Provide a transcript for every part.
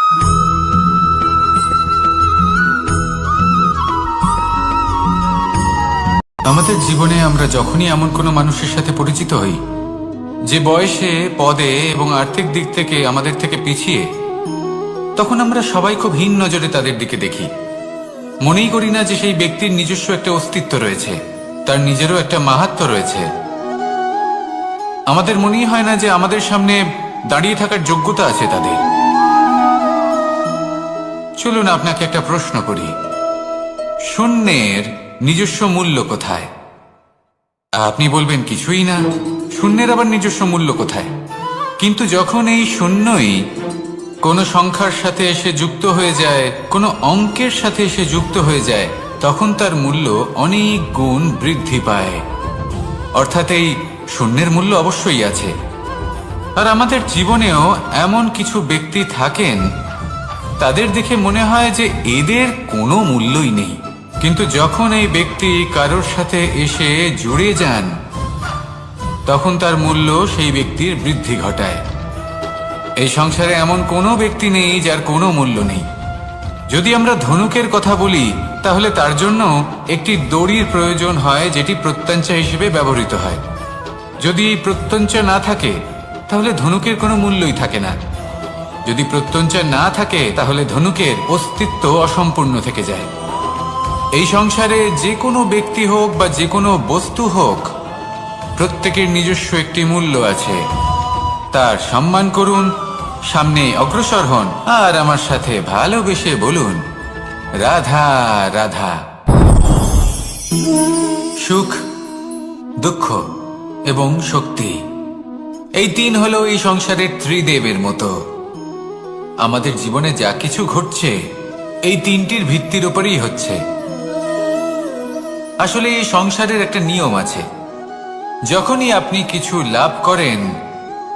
আমাদের জীবনে আমরা যখনই এমন কোনো মানুষের সাথে পরিচিত হই যে বয়সে, পদে এবং আর্থিক দিক থেকে আমাদের থেকে পিছিয়ে, তখন আমরা সবাই খুব হীন নজরে তাদের দিকে দেখি। মনেই করি না যে সেই ব্যক্তির নিজস্ব একটা অস্তিত্ব রয়েছে, তার নিজেরও একটা মাহাত্ম্য রয়েছে। আমাদের মনেই হয় না যে আমাদের সামনে দাঁড়িয়ে থাকার যোগ্যতা আছে তাদের। চলুন আপনাকে একটা প্রশ্ন করি, শূন্যের নিজস্ব মূল্য কোথায়? আপনি বলবেন কিছুই না। শূন্যের আবার নিজস্ব মূল্য কোথায়? কিন্তু যখন এই শূন্যই কোনো সংখ্যার সাথে এসে যুক্ত হয়ে যায়, কোনো অঙ্কের সাথে এসে যুক্ত হয়ে যায়, তখন তার মূল্য অনেক গুণ বৃদ্ধি পায়। অর্থাৎ এই শূন্যের মূল্য অবশ্যই আছে। আর আমাদের জীবনেও এমন কিছু ব্যক্তি থাকেন, তাদের দেখে মনে হয় যে এদের কোনো মূল্যই নেই। কিন্তু যখন এই ব্যক্তি কারোর সাথে এসে জুড়ে যান, তখন তার মূল্য সেই ব্যক্তির বৃদ্ধি ঘটায়। এই সংসারে এমন কোনো ব্যক্তি নেই যার কোনো মূল্য নেই। যদি আমরা ধনুকের কথা বলি, তাহলে তার জন্য একটি দড়ির প্রয়োজন হয়, যেটি প্রত্যঞ্চা হিসেবে ব্যবহৃত হয়। যদি এই প্রত্যঞ্চা না থাকে, তাহলে ধনুকের কোনো মূল্যই থাকে না। যদি প্রত্যঞ্চা না থাকে, তাহলে ধনুকের অস্তিত্ব অসম্পূর্ণ থেকে যায়। এই সংসারে যে কোনো ব্যক্তি হোক বা যে কোনো বস্তু হোক, প্রত্যেকের নিজস্ব একটি মূল্য আছে। তার সম্মান করুন, সামনে অগ্রসর হন, আর আমার সাথে ভালোবেসে বলুন, রাধা রাধা। সুখ, দুঃখ এবং শক্তি, এই তিন হলো এই সংসারের ত্রিদেবের মতো। আমাদের জীবনে যা কিছু ঘটছে, এই তিনটির ভিত্তির উপরেই হচ্ছে। আসলে এই সংসারের একটা নিয়ম আছে, যখনই আপনি কিছু লাভ করেন,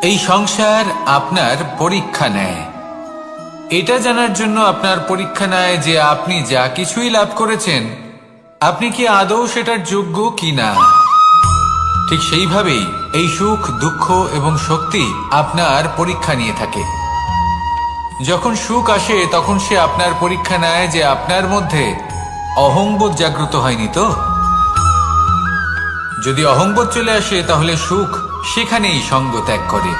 এই সংসার আপনার পরীক্ষা নেয়। এটা জানার জন্য আপনার পরীক্ষা নেয় যে আপনি যা কিছুই লাভ করেছেন, আপনি কি আদৌ সেটার যোগ্য কিনা। ঠিক সেইভাবেই এই সুখ, দুঃখ এবং শক্তি আপনার পরীক্ষা নিয়ে থাকে। যখন সুখ আসে, তখন সে আপনার পরীক্ষা নেয় যে আপনার মধ্যে অহংবোধ জাগ্রত হয়নি তো। যদি অহংবোধ চলে আসে, তাহলে সুখ সেখানেই সঙ্গ ত্যাগ করে।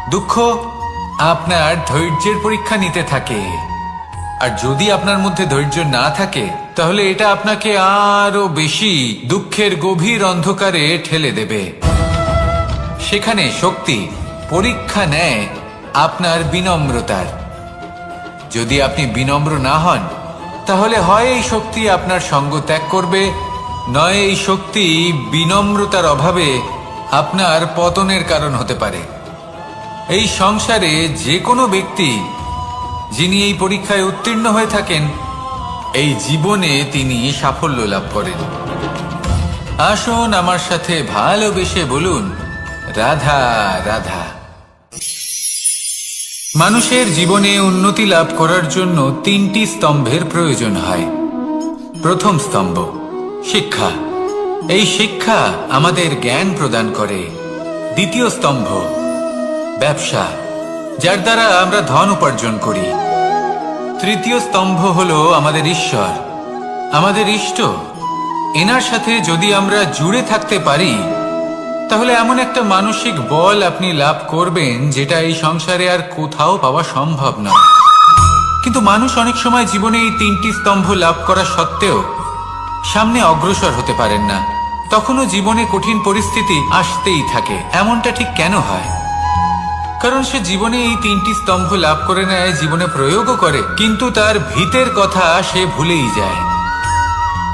দুঃখ আপনার ধৈর্যের পরীক্ষা নিতে থাকে, আর যদি আপনার মধ্যে ধৈর্য না থাকে, তাহলে এটা আপনাকে আরো বেশি দুঃখের গভীর অন্ধকারে ঠেলে দেবে। সেখানে শক্তি পরীক্ষা নেয় আপনার বিনম্রতার। যদি আপনি বিনম্র না হন, তাহলে হয় এই শক্তি আপনার সঙ্গ ত্যাগ করবে, নয় এই শক্তি বিনম্রতার অভাবে আপনার পতনের কারণ হতে পারে। এই সংসারে যে কোনো ব্যক্তি যিনি এই পরীক্ষায় উত্তীর্ণ হয়ে থাকেন, এই জীবনে তিনি সাফল্য লাভ করেন। আসুন আমার সাথে ভালোবেসে বলুন, রাধা রাধা। মানুষের জীবনে উন্নতি লাভ করার জন্য তিনটি স্তম্ভের প্রয়োজন হয়। প্রথম স্তম্ভ শিক্ষা। এই শিক্ষা আমাদের জ্ঞান প্রদান করে। দ্বিতীয় স্তম্ভ ব্যবসা, যার দ্বারা আমরা ধন উপার্জন করি। তৃতীয় স্তম্ভ হলো আমাদের ঈশ্বর, আমাদের ইষ্ট। এনার সাথে যদি আমরা জুড়ে থাকতে পারি, তাহলে এমন একটা মানসিক বল আপনি লাভ করবেন, যেটা এই সংসারে আর কোথাও পাওয়া সম্ভব নয়। কিন্তু মানুষ অনেক সময় জীবনে এই তিনটি স্তম্ভ লাভ করা সত্ত্বেও সামনে অগ্রসর হতে পারেন না। তখনও জীবনে কঠিন পরিস্থিতি আসতেই থাকে। এমনটা ঠিক কেন হয়? কারণ সে জীবনে এই তিনটি স্তম্ভ লাভ করে নেয়, জীবনে প্রয়োগও করে, কিন্তু তার ভিতের কথা সে ভুলেই যায়।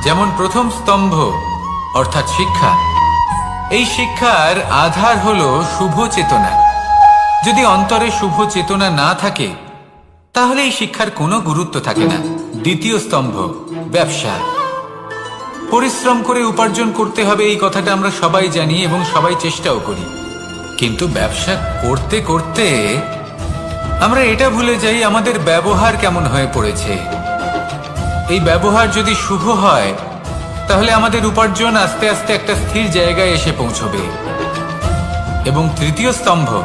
যেমন প্রথম স্তম্ভ অর্থাৎ শিক্ষা। এই শিক্ষার আধার হলো শুভ চেতনা। যদি অন্তরে শুভ চেতনা না থাকে, তাহলে এই শিক্ষার কোনো গুরুত্ব থাকে না। দ্বিতীয় স্তম্ভ ব্যবসা। পরিশ্রম করে উপার্জন করতে হবে, এই কথাটা আমরা সবাই জানি এবং সবাই চেষ্টাও করি। কিন্তু ব্যবসা করতে করতে আমরা এটা ভুলে যাই আমাদের ব্যবহার কেমন হয়ে পড়েছে। এই ব্যবহার যদি শুভ হয়, তাহলে আমাদের উপার্জন আস্তে আস্তে একটা স্থির জায়গায় এসে পৌঁছবে। এবং তৃতীয় স্তম্ভ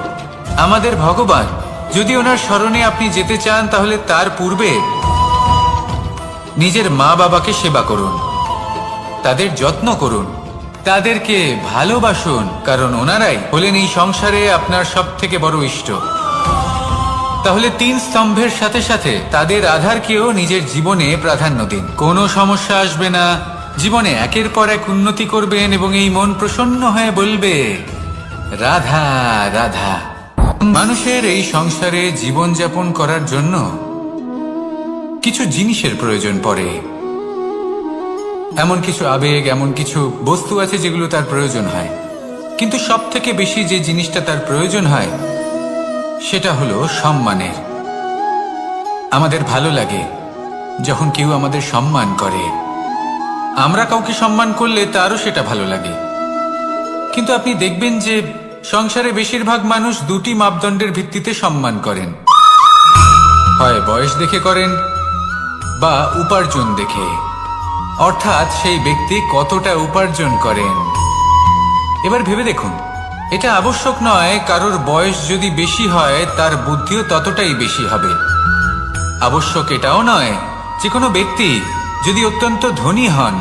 আমাদের ভগবান, যদি ওনার স্মরণে আপনি যেতে চান তাহলে তার পূর্বে নিজের মা বাবাকে সেবা করুন, তাদের যত্ন করুন, তাদেরকে ভালোবাসুন, কারণ ওনারাই হলেন এই সংসারে আপনার সব থেকে বড় ইষ্ট। তাহলে 3 স্তম্ভের সাথে সাথে তাদের আধারকেও নিজের জীবনে প্রাধান্য দিন। কোনো সমস্যা আসবে না, জীবনে একের পর এক উন্নতি করবেন এবং এই মন প্রসন্ন হয়ে বলবে রাধা রাধা। মানুষের এই সংসারে জীবনযাপন করার জন্য কিছু জিনিসের প্রয়োজন পড়ে, এমন কিছু আবেগ, এমন কিছু বস্তু আছে যেগুলো তার প্রয়োজন হয়। কিন্তু সব থেকে বেশি যে জিনিসটা তার প্রয়োজন হয় সেটা হলো সম্মানের। আমাদের ভালো লাগে যখন কেউ আমাদের সম্মান করে, আমরা কাউকে সম্মান করলে তারও সেটা ভালো লাগে। কিন্তু আপনি দেখবেন যে সংসারে বেশিরভাগ মানুষ 2টি মাপদণ্ডের ভিত্তিতে সম্মান করেন, হয় বয়স দেখে করেন বা উপার্জন দেখে, অর্থাৎ সেই ব্যক্তি কতটা উপার্জন করেন। এবার ভেবে দেখুন, এটা আবশ্যক নয় কারোর বয়স যদি বেশি হয় তার বুদ্ধিও ততটাই বেশি হবে। আবশ্যক এটাও নয় যে কোনো ব্যক্তি যদি অত্যন্ত ধনী হন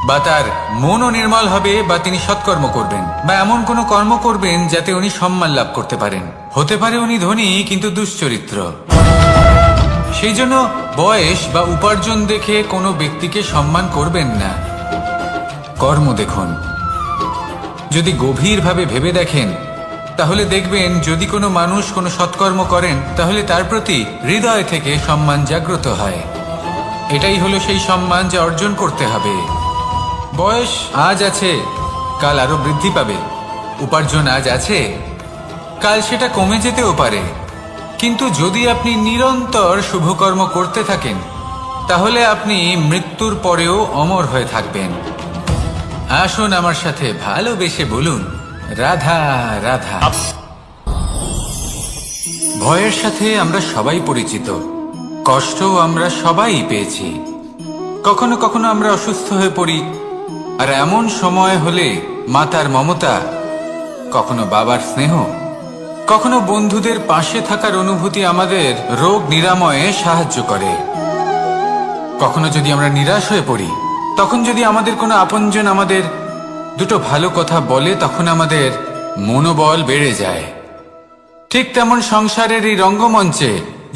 বা তার মনও নির্মল হবে বা তিনি সৎকর্ম করবেন বা এমন কোনো কর্ম করবেন যাতে উনি সম্মান লাভ করতে পারেন। হতে পারে উনি ধনী কিন্তু দুশ্চরিত্র। সেই জন্য বয়স বা উপার্জন দেখে কোনো ব্যক্তিকে সম্মান করবেন না, কর্ম দেখুন। যদি গভীরভাবে ভেবে দেখেন তাহলে দেখবেন যদি কোনো মানুষ কোনো সৎকর্ম করেন তাহলে তার প্রতি হৃদয় থেকে সম্মান জাগ্রত হয়। এটাই হলো সেই সম্মান যা অর্জন করতে হবে। বয়স আজ আছে, কাল আরো বৃদ্ধি পাবে। উপার্জন আজ আছে, কাল সেটা কমে যেতেও পারে। কিন্তু যদি আপনি নিরন্তর শুভকর্ম করতে থাকেন তাহলে আপনি মৃত্যুর পরেও অমর হয়ে থাকবেন। আসুন আমার সাথে ভালোবেসে বলুন রাধা রাধা। ভয়ের সাথে আমরা সবাই পরিচিত, কষ্টও আমরা সবাই পেয়েছি। কখনো কখনো আমরা অসুস্থ হয়ে পড়ি, আর এমন সময় হলে মাতার মমতা, কখনো বাবার স্নেহ, কখনো বন্ধুদের পাশে থাকার অনুভূতি আমাদের রোগ নিরাময়ে সাহায্য করে। কখনো যদি আমরা নিরাশ হয়ে পড়ি, তখন যদি আমাদের কোনো আপনজন আমাদের 2টো ভালো কথা বলে তখন আমাদের মনোবল বেড়ে যায়। ঠিক তেমন সংসারের এই রঙ্গমঞ্চে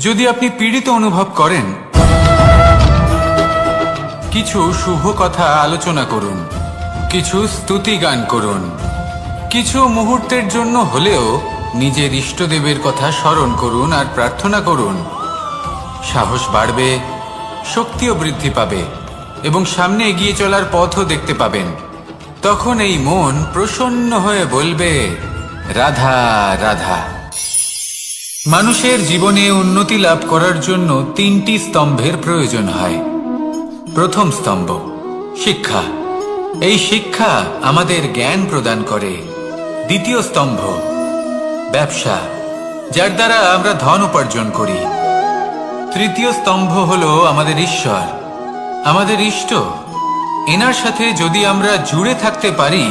যদি আপনি পীড়িত অনুভব করেন, কিছু শুভ কথা আলোচনা করুন, কিছু স্তুতি গান করুন, কিছু মুহূর্তের জন্য হলেও নিজের ইষ্টদেবের কথা স্মরণ করুন আর প্রার্থনা করুন। সাহস বাড়বে, শক্তিও বৃদ্ধি পাবে এবং সামনে এগিয়ে চলার পথও দেখতে পাবেন। তখন এই মন প্রসন্ন হয়ে বলবে রাধা রাধা। মানুষের জীবনে উন্নতি লাভ করার জন্য 3টি স্তম্ভের প্রয়োজন হয়। প্রথম স্তম্ভ শিক্ষা। এই শিক্ষা আমাদের জ্ঞান প্রদান করে। দ্বিতীয় স্তম্ভ ব্যবসা, যার দ্বারা আমরা ধন উপার্জন করি। তৃতীয় স্তম্ভ হলো আমাদের ঈশ্বর, আমাদের ইষ্ট। এনার সাথে যদি আমরা জুড়ে থাকতে পারি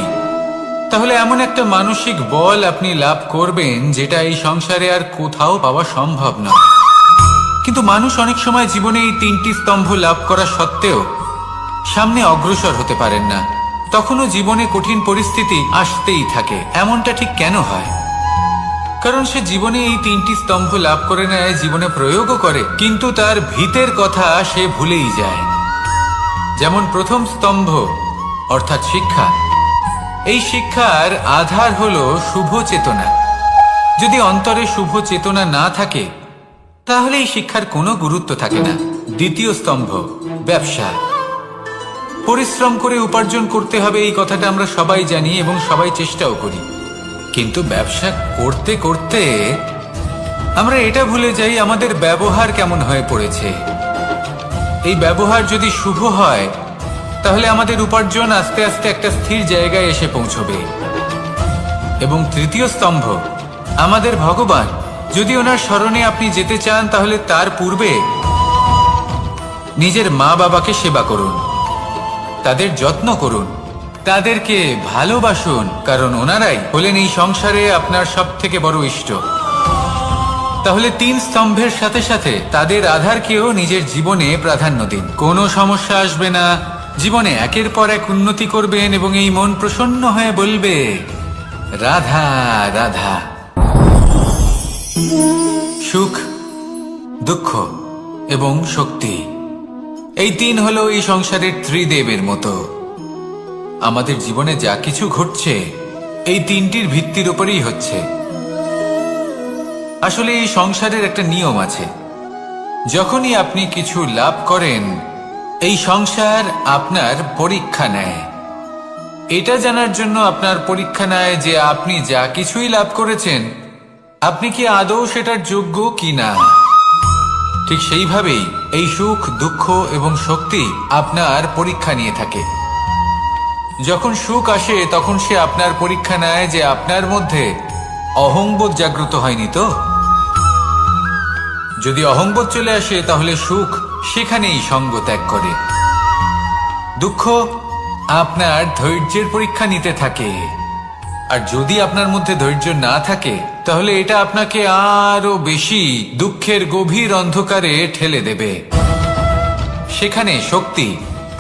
তাহলে এমন একটা মানসিক বল আপনি লাভ করবেন যেটা এই সংসারে আর কোথাও পাওয়া সম্ভব না। কিন্তু মানুষ অনেক সময় জীবনে এই 3টি স্তম্ভ লাভ করা সত্ত্বেও সামনে অগ্রসর হতে পারেন না। তখনও জীবনে কঠিন পরিস্থিতি আসতেই থাকে। এমনটা ঠিক কেন হয়? কারণ সে জীবনে এই 3টি স্তম্ভ লাভ করে নেয়, জীবনে প্রয়োগও করে, কিন্তু তার ভিতের কথা সে ভুলেই যায়। যেমন প্রথম স্তম্ভ অর্থাৎ শিক্ষা। এই শিক্ষার আধার হলো শুভ চেতনা। যদি অন্তরে শুভ চেতনা না থাকে তাহলে এই শিক্ষার কোনো গুরুত্ব থাকে না। দ্বিতীয় স্তম্ভ ব্যবসা। পরিশ্রম করে উপার্জন করতে হবে, এই কথাটা আমরা সবাই জানি এবং সবাই চেষ্টাও করি। কিন্তু ব্যবসা করতে করতে আমরা এটা ভুলে যাই আমাদের ব্যবহার কেমন হয়ে পড়েছে। এই ব্যবহার যদি শুভ হয় তাহলে আমাদের উপার্জন আস্তে আস্তে একটা স্থির জায়গায় এসে পৌঁছবে। এবং তৃতীয় স্তম্ভ আমাদের ভগবান। যদি ওনার স্মরণে আপনি যেতে চান তাহলে তার পূর্বে নিজের মা বাবাকে সেবা করুন, তাদের যত্ন করুন, তাদেরকে ভালোবাসুন, কারণ ওনারাই হলেন এই সংসারে আপনার সব থেকে বড় ইষ্ট। তাহলে 3 স্তম্ভের সাথে সাথে তাদের আধারকেও নিজের জীবনে প্রাধান্য দিন। কোনো সমস্যা আসবে না, জীবনে একের পর এক উন্নতি করবেন এবং এই মন প্রসন্ন হয়ে বলবে রাধা রাধা। সুখ, দুঃখ এবং শক্তি, এই 3 হলো এই সংসারের ত্রিদেবের মতো। আমাদের জীবনে যা কিছু ঘটছে এই 3টির ভিত্তির উপরেই হচ্ছে। আসলে এই সংসারের একটা নিয়ম আছে, যখনই আপনি কিছু লাভ করেন এই সংসার আপনার পরীক্ষা নেয়। এটা জানার জন্য আপনার পরীক্ষা নেয় যে আপনি যা কিছুই লাভ করেছেন আপনি কি আদৌ সেটার যোগ্য কি না। ঠিক সেইভাবেই এই সুখ, দুঃখ এবং শক্তি আপনার পরীক্ষা নিয়ে থাকে। যখন সুখ আসে তখন সে আপনার পরীক্ষা নেয় যে আপনার মধ্যে অহংবোধ জাগ্রত হয়নি তো। যদি অহংবোধ চলে আসে তাহলে সুখ সেখানেই সঙ্গ ত্যাগ করে। দুঃখ আপনার ধৈর্যের পরীক্ষা নিতে থাকে, আর যদি আপনার মধ্যে ধৈর্য না থাকে তাহলে এটা আপনাকে আরো বেশি দুঃখের গভীর অন্ধকারে ঠেলে দেবে। সেখানে শক্তি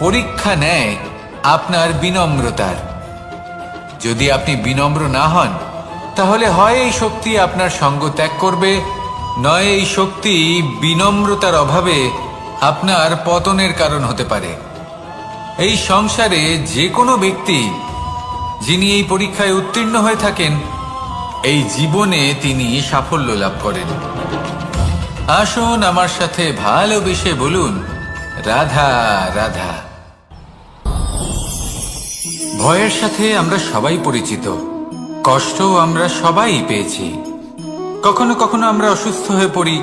পরীক্ষা নেয় আপনার বিনম্রতার। যদি আপনি বিনম্র না হন তাহলে হয় এই শক্তি আপনার সঙ্গ ত্যাগ করবে, নয় এই শক্তি বিনম্রতার অভাবে আপনার পতনের কারণ হতে পারে। এই সংসারে যে কোনো ব্যক্তি যিনি এই পরীক্ষায় উত্তীর্ণ হয়ে থাকেন এই জীবনে তিনি সাফল্য লাভ করেন। আসুন আমার সাথে ভালোবেসে বলুন রাধা রাধা। ভয়ের সাথে আমরা সবাই পরিচিত, কষ্ট আমরা সবাই পেয়েছি। কখনো কখনো আমরা অসুস্থ হয়ে পড়ি,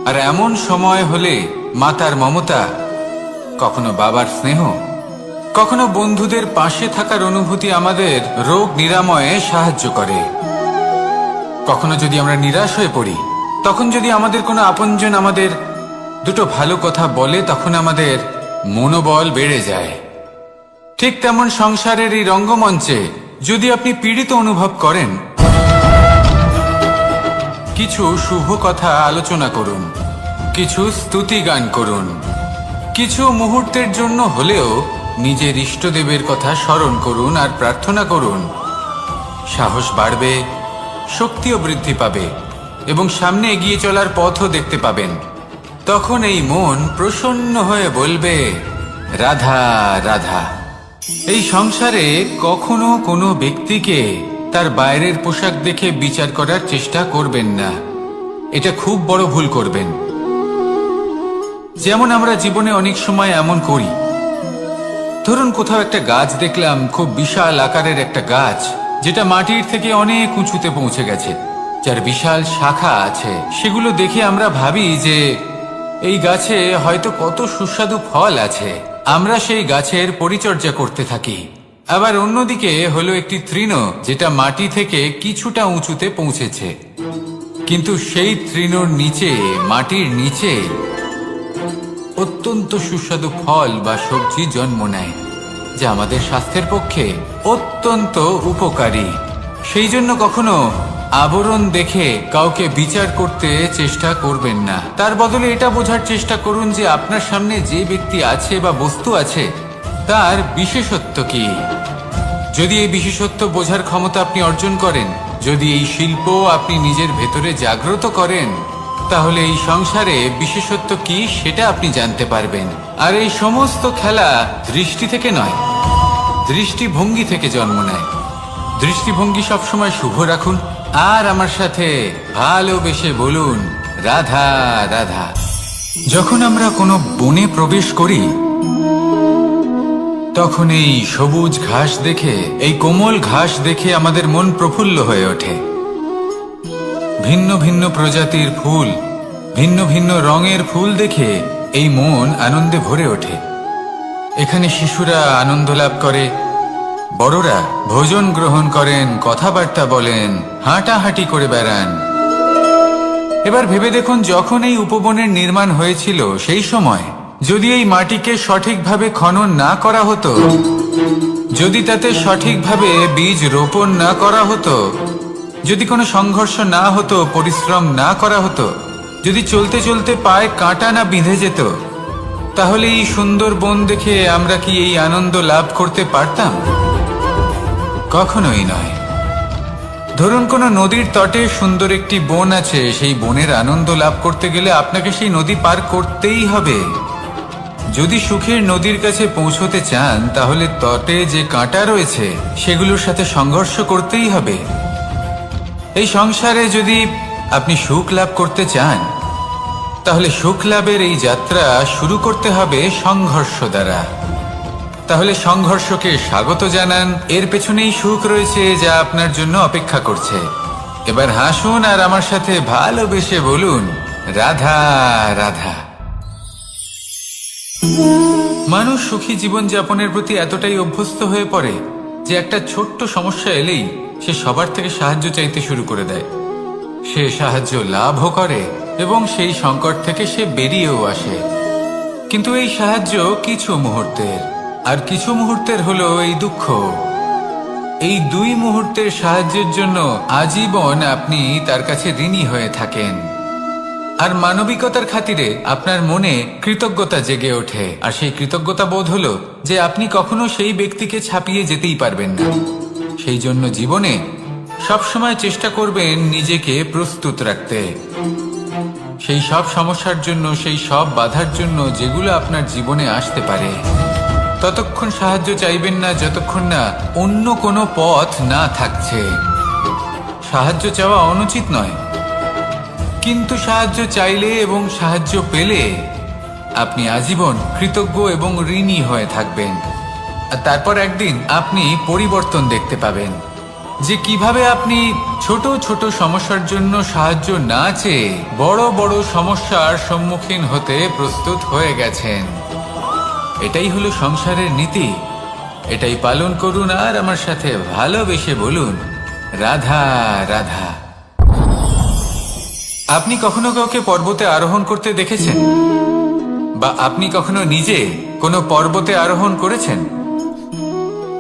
আর এমন সময় হলে মাতার মমতা, কখনো বাবার স্নেহ, কখনো বন্ধুদের পাশে থাকার অনুভূতি আমাদের রোগ নিরাময়ে সাহায্য করে। কখনো যদি আমরা নিরাশ হয়ে পড়ি, তখন যদি আমাদের কোনো আপনজন আমাদের দুটো ভালো কথা বলে তখন আমাদের মনোবল বেড়ে যায়। ঠিক তেমন সংসারের এই রঙ্গমঞ্চে যদি আপনি পীড়িত অনুভব করেন, কিছু শুভ কথা আলোচনা করুন, কিছু স্তুতি গান করুন, কিছু মুহূর্তের জন্য হলেও নিজের ইষ্টদেবের কথা স্মরণ করুন আর প্রার্থনা করুন। সাহস বাড়বে, শক্তিও বৃদ্ধি পাবে এবং সামনে এগিয়ে চলার পথও দেখতে পাবেন। তখন এই মন প্রসন্ন হয়ে বলবে রাধা রাধা। এই সংসারে কখনো কোনো ব্যক্তিকে তার বাইরের পোশাক দেখে বিচার করার চেষ্টা করবেন না, এটা খুব বড় ভুল করবেন। যেমন আমরা জীবনে অনেক সময় এমন করি, ধরুন কোথাও একটা গাছ দেখলাম, খুব বিশাল আকারের একটা গাছ যেটা মাটির থেকে অনেক উঁচুতে পৌঁছে গেছে, যার বিশাল শাখা আছে। সেগুলো দেখে আমরা ভাবি যে এই গাছে হয়তো কত সুস্বাদু ফল আছে, আমরা সেই গাছের পরিচর্যা করতে থাকি। আবার অন্যদিকে হলো একটি তৃণ যেটা মাটি থেকে কিছুটা উঁচুতে পৌঁছেছে, কিন্তু সেই তৃণর নিচে, মাটির নিচে অত্যন্ত সুস্বাদু ফল বা সবজি জন্ম নেয়, যা আমাদের স্বাস্থ্যের পক্ষে অত্যন্ত উপকারী। সেই জন্য কখনো আবরণ দেখে কাউকে বিচার করতে চেষ্টা করবেন না। তার বদলে এটা বোঝার চেষ্টা করুন যে আপনার সামনে যে ব্যক্তি আছে বা বস্তু আছে তার বিশেষত্ব কি। যদি এই বিশেষত্ব বোঝার ক্ষমতা আপনি অর্জন করেন, যদি এই শিল্প আপনি নিজের ভেতরে জাগ্রত করেন, তাহলে এই সংসারে বিশেষত্ব কি সেটা আপনি জানতে পারবেন। আর এই সমস্ত খেলা দৃষ্টি থেকে নয়, দৃষ্টিভঙ্গি থেকে জন্ম নেয়। দৃষ্টিভঙ্গি সবসময় শুভ রাখুন আর আমার সাথে ভালোবেসে বলুন রাধা রাধা। যখন আমরা কোনো বনে প্রবেশ করি তখন এই সবুজ ঘাস দেখে, এই কোমল ঘাস দেখে আমাদের মন প্রফুল্ল হয়ে ওঠে। ভিন্ন ভিন্ন প্রজাতির ফুল, ভিন্ন ভিন্ন রঙের ফুল দেখে এই মন আনন্দে ভরে ওঠে। এখানে শিশুরা আনন্দ লাভ করে, বড়রা ভোজন গ্রহণ করেন, কথাবার্তা বলেন, হাঁটাহাঁটি করে বেড়ান। এবার ভেবে দেখুন, যখন এই উপবনের নির্মাণ হয়েছিল সেই সময় যদি এই মাটিকে সঠিকভাবে খনন না করা হতো, যদি তাতে সঠিকভাবে বীজ রোপণ না করা হতো, যদি কোনো সংঘর্ষ না হতো, পরিশ্রম না করা হতো, যদি চলতে চলতে পায়ে কাঁটা না বিঁধে যেত, তাহলে এই সুন্দর বন দেখে আমরা কি এই আনন্দ লাভ করতে পারতাম? কখনোই নয়। ধরুন কোনো নদীর তটে সুন্দর একটি বন আছে, সেই বনের আনন্দ লাভ করতে গেলে আপনাকে সেই নদী পার করতেই হবে। যদি সুখের নদীর কাছে পৌঁছতে চান, তাহলে তটে যে কাঁটা রয়েছে সেগুলোর সাথে সংঘর্ষ করতেই হবে। এই সংসারে যদি আপনি সুখ লাভ করতে চান, তাহলে সুখ লাভের এই যাত্রা শুরু করতে হবে সংঘর্ষ দ্বারা। তাহলে সংঘর্ষকে স্বাগত জানান, এর পেছনেই সুখ রয়েছে যা আপনার জন্য অপেক্ষা করছে। এবার হাসুন আর আমার সাথে ভালোবেসে বলুন, রাধা রাধা। মানুষ সুখী জীবন যাপনের প্রতি এতটাই অভ্যস্ত হয়ে পড়ে যে একটা ছোট্ট সমস্যা এলেই সে সবার থেকে সাহায্য চাইতে শুরু করে দেয়। সে সাহায্য লাভও করে এবং সেই সংকট থেকে সে বেরিয়েও আসে। কিন্তু এই সাহায্য কিছু মুহূর্তের, আর কিছু মুহূর্তের হলো এই দুঃখ। এই দুই মুহূর্তের সাহায্যের জন্য আজীবন আপনি তার কাছে ঋণী হয়ে থাকেন। আর মানবিকতার খাতিরে আপনার মনে কৃতজ্ঞতা জেগে ওঠে, আর সেই কৃতজ্ঞতা বোধ হলো যে আপনি কখনো সেই ব্যক্তিকে ছাপিয়ে যেতেই পারবেন না। সেই জন্য জীবনে সবসময় চেষ্টা করবেন নিজেকে প্রস্তুত রাখতে সেই সব সমস্যার জন্য, সেই সব বাধার জন্য যেগুলো আপনার জীবনে আসতে পারে। ততক্ষণ সাহায্য চাইবেন না যতক্ষণ না অন্য কোনো পথ না থাকছে। সাহায্য চাওয়া অনুচিত নয়, কিন্তু সাহায্য চাইলে এবং সাহায্য পেলে আপনি আজীবন কৃতজ্ঞ এবং ঋণী হয়ে থাকবেন। আর তারপর একদিন আপনি পরিবর্তন দেখতে পাবেন যে কিভাবে আপনি ছোট ছোট সমস্যার জন্য সাহায্য না চেয়ে বড় বড় সমস্যার সম্মুখীন হতে প্রস্তুত হয়ে গেছেন। এটাই হলো সংসারের নীতি। এটাই পালন করুন আর আমার সাথে ভালোবেসে বলুন, রাধা রাধা। আপনি কখনো কাউকে পর্বতে আরোহণ করতে দেখেছেন? বা আপনি কখনো নিজে কোনো পর্বতে আরোহণ করেছেন?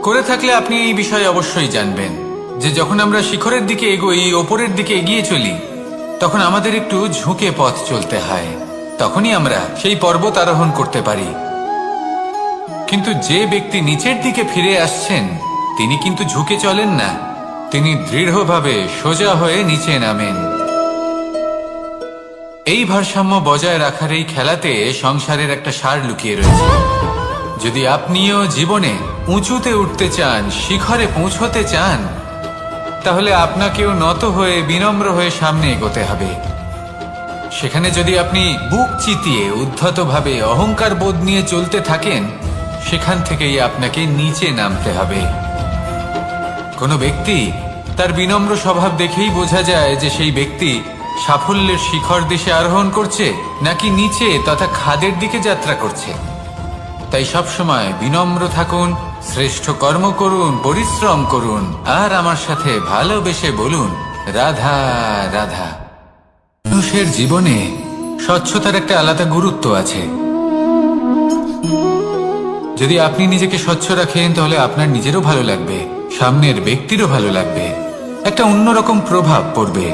করে থাকলে আপনি এই বিষয়ে অবশ্যই জানবেন যে যখন আমরা শিখরের দিকে এগোই, ওপরের দিকে এগিয়ে চলি, তখন আমাদের একটু ঝুঁকে পথ চলতে হয়। তখনই আমরা সেই পর্বত আরোহণ করতে পারি। কিন্তু যে ব্যক্তি নিচের দিকে ফিরে আসছেন, তিনি কিন্তু ঝুঁকে চলেন না, তিনি দৃঢ়ভাবে সোজা হয়ে নিচে নামেন। এই ভারসাম্য বজায় রাখার এই খেলাতে সংসারের একটা সার লুকিয়ে রয়েছে। যদি আপনিও জীবনে উঁচুতে উঠতে চান, শিখরে পৌঁছতে চান, তাহলে আপনাকেও নত হয়ে বিনম্র হয়ে সামনে এগোতে হবে। সেখানে যদি আপনি বুক চিতিয়ে উদ্ধতভাবে অহংকার বোধ নিয়ে চলতে থাকেন, সেখান থেকেই আপনাকে নিচে নামতে হবে। কোনো ব্যক্তি তার বিনম্র স্বভাব দেখেই বোঝা যায় যে সেই ব্যক্তি সাফল্যের শিখর দেশে আরোহণ করছে নাকি নিচে তথা খাদের দিকে যাত্রা করছে। তাই সবসময় বিনম্র থাকুন, শ্রেষ্ঠ কর্ম করুন, পরিশ্রম করুন আর আমার সাথে ভালোবেসে বলুন, রাধা রাধা। মানুষের জীবনে স্বচ্ছতার একটা আলাদা গুরুত্ব আছে। যদি আপনি নিজেকে স্বচ্ছ রাখেন, তাহলে আপনার নিজেরও ভালো লাগবে, সামনের ব্যক্তিরও ভালো লাগবে, একটা অন্যরকম প্রভাব পড়বে।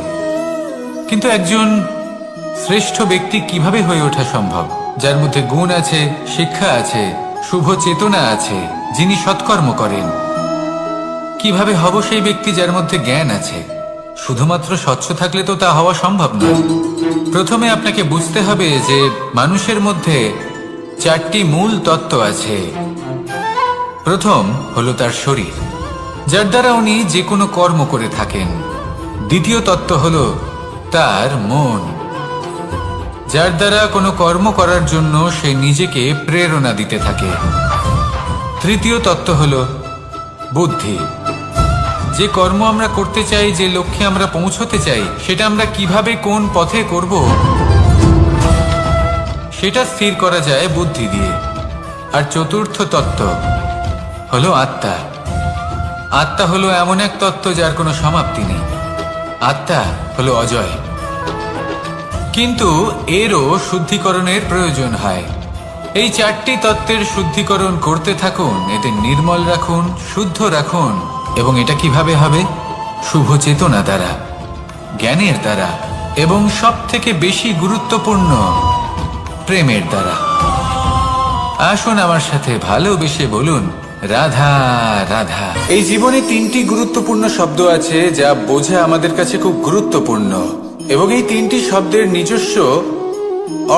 কিন্তু একজন শ্রেষ্ঠ ব্যক্তি কিভাবে হয়ে ওঠা সম্ভব? যার মধ্যে গুণ আছে, শিক্ষা আছে, শুভ চেতনা আছে, যিনি সৎকর্ম করেন। কিভাবে হব সেই ব্যক্তি যার মধ্যে জ্ঞান আছে? শুধুমাত্র স্বচ্ছ থাকলে তো তা হওয়া সম্ভব নয়। প্রথমে আপনাকে বুঝতে হবে যে মানুষের মধ্যে চারটি মূল তত্ত্ব আছে। প্রথম হলো তার শরীর, যার দ্বারা উনি যে কোনো কর্ম করে থাকেন। দ্বিতীয় তত্ত্ব হলো তার মন, যার দ্বারা কোনো কর্ম করার জন্য সে নিজেকে প্রেরণা দিতে থাকে। তৃতীয় তত্ত্ব হলো বুদ্ধি, যে কর্ম আমরা করতে চাই, যে লক্ষ্যে আমরা পৌঁছতে চাই, সেটা আমরা কিভাবে কোন পথে করব সেটা স্থির করা যায় বুদ্ধি দিয়ে। আর চতুর্থ তত্ত্ব হলো আত্মা। আত্মা হলো এমন এক তত্ত্ব যার কোনো সমাপ্তি নেই। আত্মা হলো অজয়, কিন্তু এরও শুদ্ধিকরণের প্রয়োজন হয়। এই চারটি তত্ত্বের শুদ্ধিকরণ করতে থাকুন, এতে নির্মল রাখুন, শুদ্ধ রাখুন। এবং এটা কিভাবে হবে? শুভ চেতনা দ্বারা, জ্ঞানের দ্বারা এবং সব থেকে বেশি গুরুত্বপূর্ণ প্রেমের দ্বারা। আসুন আমার সাথে ভালোবেসে বলুন, রাধা রাধা। এই জীবনে তিনটি গুরুত্বপূর্ণ শব্দ আছে যা বোঝা আমাদের কাছে খুব গুরুত্বপূর্ণ, এবং এই তিনটি শব্দের নিজস্ব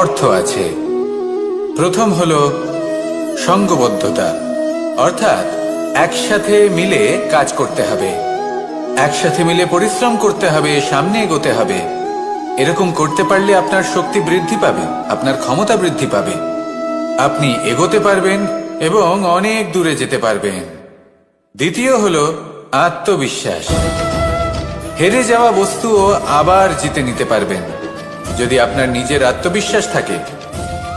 অর্থ আছে। প্রথম হলো সঙ্গবদ্ধতা, অর্থাৎ একসাথে মিলে কাজ করতে হবে, একসাথে মিলে পরিশ্রম করতে হবে, সামনে এগোতে হবে। এরকম করতে পারলে আপনার শক্তি বৃদ্ধি পাবে, আপনার ক্ষমতা বৃদ্ধি পাবে, আপনি এগোতে পারবেন এবং অনেক দূরে যেতে পারবেন। দ্বিতীয় হলো আত্মবিশ্বাস। হেরে যাওয়া বস্তুও আবার জিতে নিতে পারবেন। যদি আপনার নিজের আত্মবিশ্বাস থাকে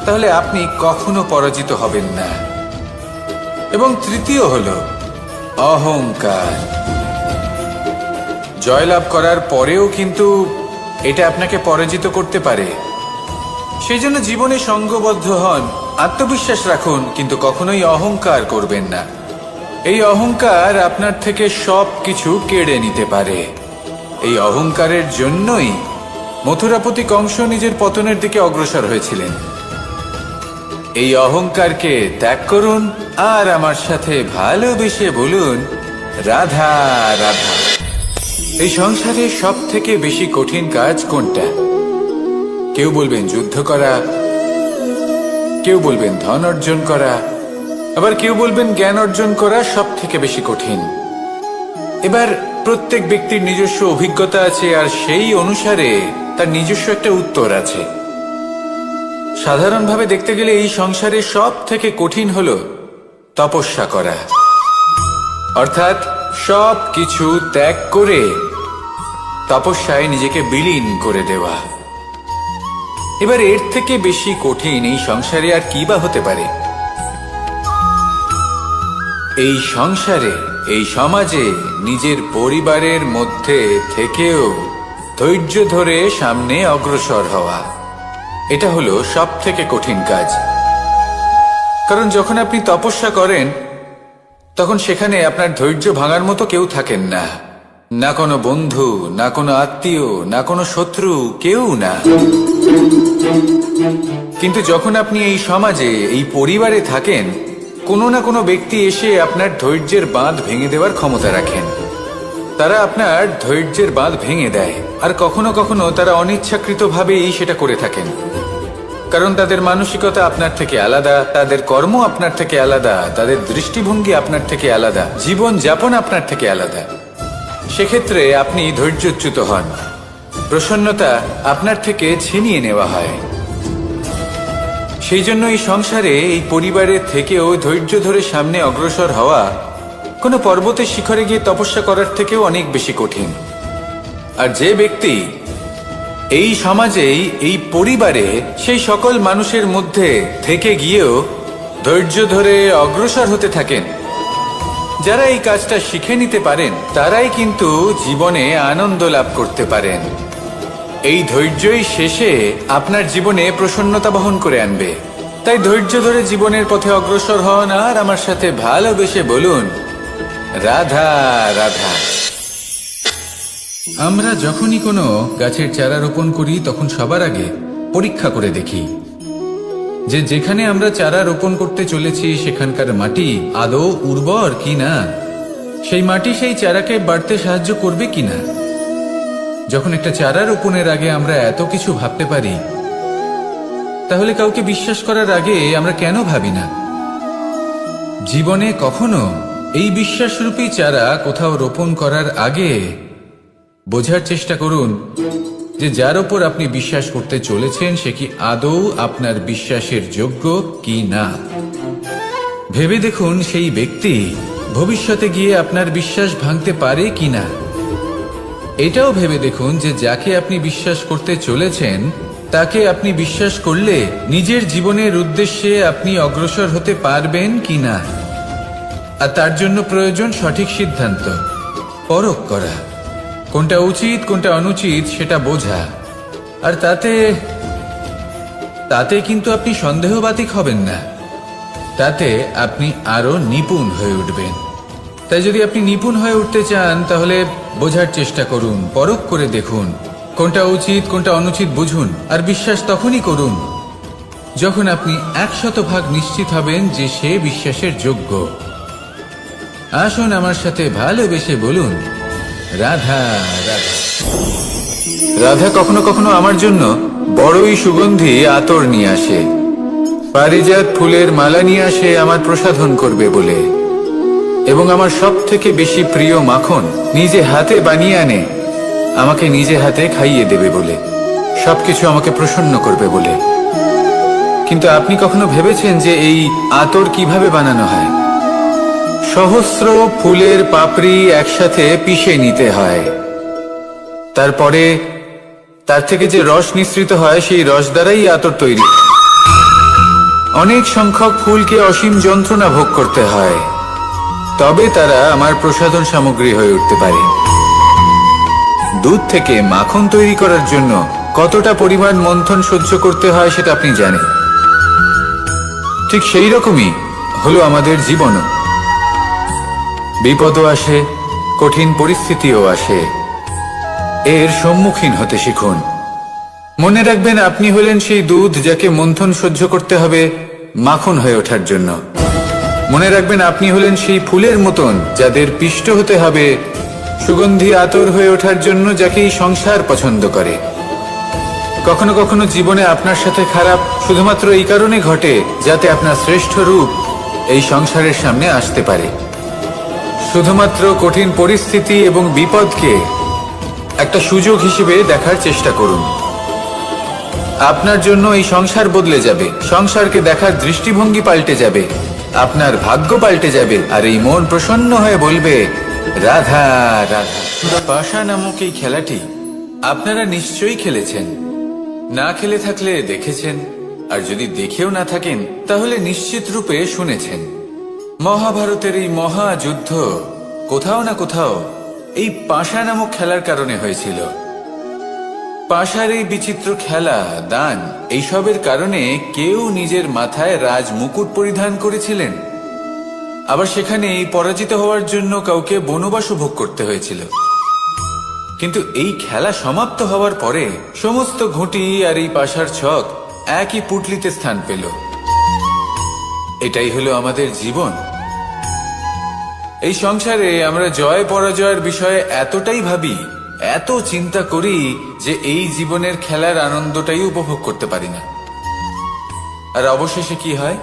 তাহলে আপনি কখনো পরাজিত হবেন না। এবং তৃতীয় হলো অহংকার। জয়লাভ করার পরেও কিন্তু এটা আপনাকে পরাজিত করতে পারে। সেই জন্য জীবনে সঙ্গবদ্ধ হন, আত্মবিশ্বাস রাখুন, কিন্তু কখনোই অহংকার করবেন না। এই অহংকার আপনার থেকে সব কিছু কেড়ে নিতে পারে। এই অহংকারের জন্যই মথুরাপতি কংস নিজের পতনের দিকে অগ্রসর হয়েছিলেন। এই অহংকারকে ত্যাগ করুন আর আমার সাথে ভালোবেসে বলুন, রাধা রাধা। এই সংসারে সব থেকে বেশি কঠিন কাজ কোনটা? কেউ বলবেন যুদ্ধ করা, কেউ বলবেন ধন অর্জন করা, আবার কেউ বলবেন জ্ঞান অর্জন করা সব থেকে বেশি কঠিন। এবার প্রত্যেক ব্যক্তির নিজস্ব অভিজ্ঞতা আছে আর সেই অনুসারে তার নিজস্ব একটা উত্তর আছে। সাধারণভাবে দেখতে গেলে এই সংসারে সব থেকে কঠিন হলো তপস্যা করা, অর্থাৎ সব কিছু ত্যাগ করে তপস্যায় নিজেকে বিলীন করে দেওয়া। এবার এর থেকে বেশি কঠিন এই সংসারে আর কি বা হতে পারে? এই সংসারে, এই সমাজে, নিজের পরিবারের মধ্যে থেকেও ধৈর্য ধরে সামনে অগ্রসর হওয়া, এটা হলো সব থেকে কঠিন কাজ। কারণ যখন আপনি তপস্যা করেন তখন সেখানে আপনার ধৈর্য ভাঙার মতো কেউ থাকেন না, না কোনো বন্ধু, না কোনো আত্মীয়, না কোনো শত্রু, কেউ না। কিন্তু যখন আপনি এই সমাজে, এই পরিবারে থাকেন, কোনো না কোনো ব্যক্তি এসে আপনার ধৈর্যের বাঁধ ভেঙে দেওয়ার ক্ষমতা রাখেন। তারা আপনার ধৈর্যের বাঁধ ভেঙে দেয়, আর কখনো কখনো তারা অনিচ্ছাকৃতভাবেই সেটা করে থাকেন। কারণ তাদের মানসিকতা আপনার থেকে আলাদা, তাদের কর্ম আপনার থেকে আলাদা, তাদের দৃষ্টিভঙ্গি আপনার থেকে আলাদা, জীবন যাপন আপনার থেকে আলাদা। সেক্ষেত্রে আপনি ধৈর্যচ্যুত হন, প্রসন্নতা আপনার থেকে ছিনিয়ে নেওয়া হয়। সেই জন্য এই সংসারে, এই পরিবারের থেকেও ধৈর্য ধরে সামনে অগ্রসর হওয়া কোনো পর্বতের শিখরে গিয়ে তপস্যা করার থেকেও অনেক বেশি কঠিন। আর যে ব্যক্তি এই সমাজেই, এই পরিবারে, সেই সকল মানুষের মধ্যে থেকে গিয়েও ধৈর্য ধরে অগ্রসর হতে থাকেন, যারা এই কাজটা শিখে নিতে পারেন, তারাই কিন্তু জীবনে আনন্দ লাভ করতে পারেন। এই ধৈর্যই শেষে আপনার জীবনে প্রসন্নতা বহন করে আনবে। তাই ধৈর্য ধরে জীবনের পথে অগ্রসর হন আর আমার সাথে ভালোবেসে বলুন, রাধা রাধা। আমরা যখনই কোনো গাছের চারা রোপণ করি তখন সবার আগে পরীক্ষা করে দেখি যে যেখানে আমরা চারা রোপণ করতে চলেছি সেখানকার মাটি আদৌ উর্বর কিনা, সেই মাটি সেই চারাকে বাড়তে সাহায্য করবে কিনা। যখন একটা চারা রোপণের আগে আমরা এত কিছু ভাবতে পারি, তাহলে কাউকে বিশ্বাস করার আগে আমরা কেন ভাবি না? জীবনে কখনো এই বিশ্বাসরূপী চারা কোথাও রোপণ করার আগে বোঝার চেষ্টা করুন যে যার ওপর আপনি বিশ্বাস করতে চলেছেন সে কি আদৌ আপনার বিশ্বাসের যোগ্য কি না। ভেবে দেখুন সেই ব্যক্তি ভবিষ্যতে গিয়ে আপনার বিশ্বাস ভাঙতে পারে কিনা। এটাও ভেবে দেখুন যে যাকে আপনি বিশ্বাস করতে চলেছেন তাকে আপনি বিশ্বাস করলে নিজের জীবনের উদ্দেশ্যে আপনি অগ্রসর হতে পারবেন কিনা। আর তার জন্য প্রয়োজন সঠিক সিদ্ধান্ত, পরখ করা, কোনটা উচিত কোনটা অনুচিত সেটা বোঝা। আর তাতে কিন্তু আপনি সন্দেহবাতিক হবেন না, তাতে আপনি আরো নিপুণ হয়ে উঠবেন। তাই যদি আপনি নিপুণ হয়ে উঠতে চান তাহলে বোঝার চেষ্টা করুন, পরখ করে দেখুন, কোনটা উচিত কোনটা অনুচিত বুঝুন, আর বিশ্বাস তখনই করুন যখন আপনি 100% নিশ্চিত হবেন যে সে বিশ্বাসের যোগ্য। আসুন আমার সাথে ভালোবেসে বলুন, রাধা রাধা। রাধা কখনো কখনো আমার জন্য বড়ই সুগন্ধি আতর নিয়ে আসে, পারিজাত ফুলের মালা নিয়ে আসে আমার প্রসাধন করবে বলে, এবং আমার সব থেকে বেশি প্রিয় মাখন নিজে হাতে বানিয়ে আনে আমাকে নিজে হাতে খাইয়ে দেবে বলে, সবকিছু আমাকে প্রসন্ন করবে বলে। কিন্তু আপনি কখনো ভেবেছেন যে এই আতর কিভাবে বানানো হয়? সহস্র ফুলের পাপড়ি একসাথে পিষে নিতে হয়, তারপরে তার থেকে যে রস নিঃসৃত হয় সেই রস দ্বারাই আতর তৈরি। অনেক সংখ্যক ফুলকে অসীম যন্ত্রণা ভোগ করতে হয়, তবে তারা আমার প্রসাধন সামগ্রী হয়ে উঠতে পারে। দুধ থেকে মাখন তৈরি করার জন্য কতটা পরিমাণ মন্থন সহ্য করতে হয় সেটা আপনি জানেন। ঠিক সেই রকমই হলো আমাদের জীবনও। বিপদও আসে, কঠিন পরিস্থিতিও আসে, এর সম্মুখীন হতে শিখুন। মনে রাখবেন আপনি হলেন সেই দুধ যাকে মন্থন সহ্য করতে হবে মাখন হয়ে ওঠার জন্য। মনে রাখবেন আপনি হলেন সেই ফুলের মতন যাদের পিষ্ট হতে হবে সুগন্ধি আতর হয়ে ওঠার জন্য, যাকে এই সংসার পছন্দ করে। কখনো কখনো জীবনে আপনার সাথে খারাপ শুধুমাত্র এই কারণে ঘটে যাতে আপনার শ্রেষ্ঠ রূপ এই সংসারের সামনে আসতে পারে। শুধুমাত্র কঠিন পরিস্থিতি এবং বিপদকে একটা সুযোগ হিসেবে দেখার চেষ্টা করুন। আপনার জন্য এই সংসার বদলে যাবে, সংসারকে দেখার দৃষ্টিভঙ্গি পাল্টে যাবে, আপনার ভাগ্য পাল্টে যাবে, আর এই মন প্রসন্ন হয়ে বলবে, রাধা রাধা। পাশা নামক এই খেলাটি আপনারা নিশ্চয়ই খেলেছেন, না খেলে থাকলে দেখেছেন, আর যদি দেখেও না থাকেন তাহলে নিশ্চিত রূপে শুনেছেন। মহাভারতের এই মহাযুদ্ধ কোথাও না কোথাও এই পাশা নামক খেলার কারণে হয়েছিল। পাশার এই বিচিত্র খেলা, দান, এইসবের কারণে কেউ নিজের মাথায় রাজ মুকুট পরিধান করেছিলেন, আবার সেখানে পরাজিত হওয়ার জন্য কাউকে বনবাসও ভোগ করতে হয়েছিল। কিন্তু এই খেলা সমাপ্ত হওয়ার পরে সমস্ত ঘুঁটি আর এই পাশার ছক একই পুটলিতে স্থান পেল। এটাই হলো আমাদের জীবন। এই সংসারে আমরা জয় পরাজয়ের বিষয়ে এতটাই ভাবি, এত চিন্তা করি যে এই জীবনের খেলার আনন্দটাই উপভোগ করতে পারি না। আর অবশেষে কি হয়?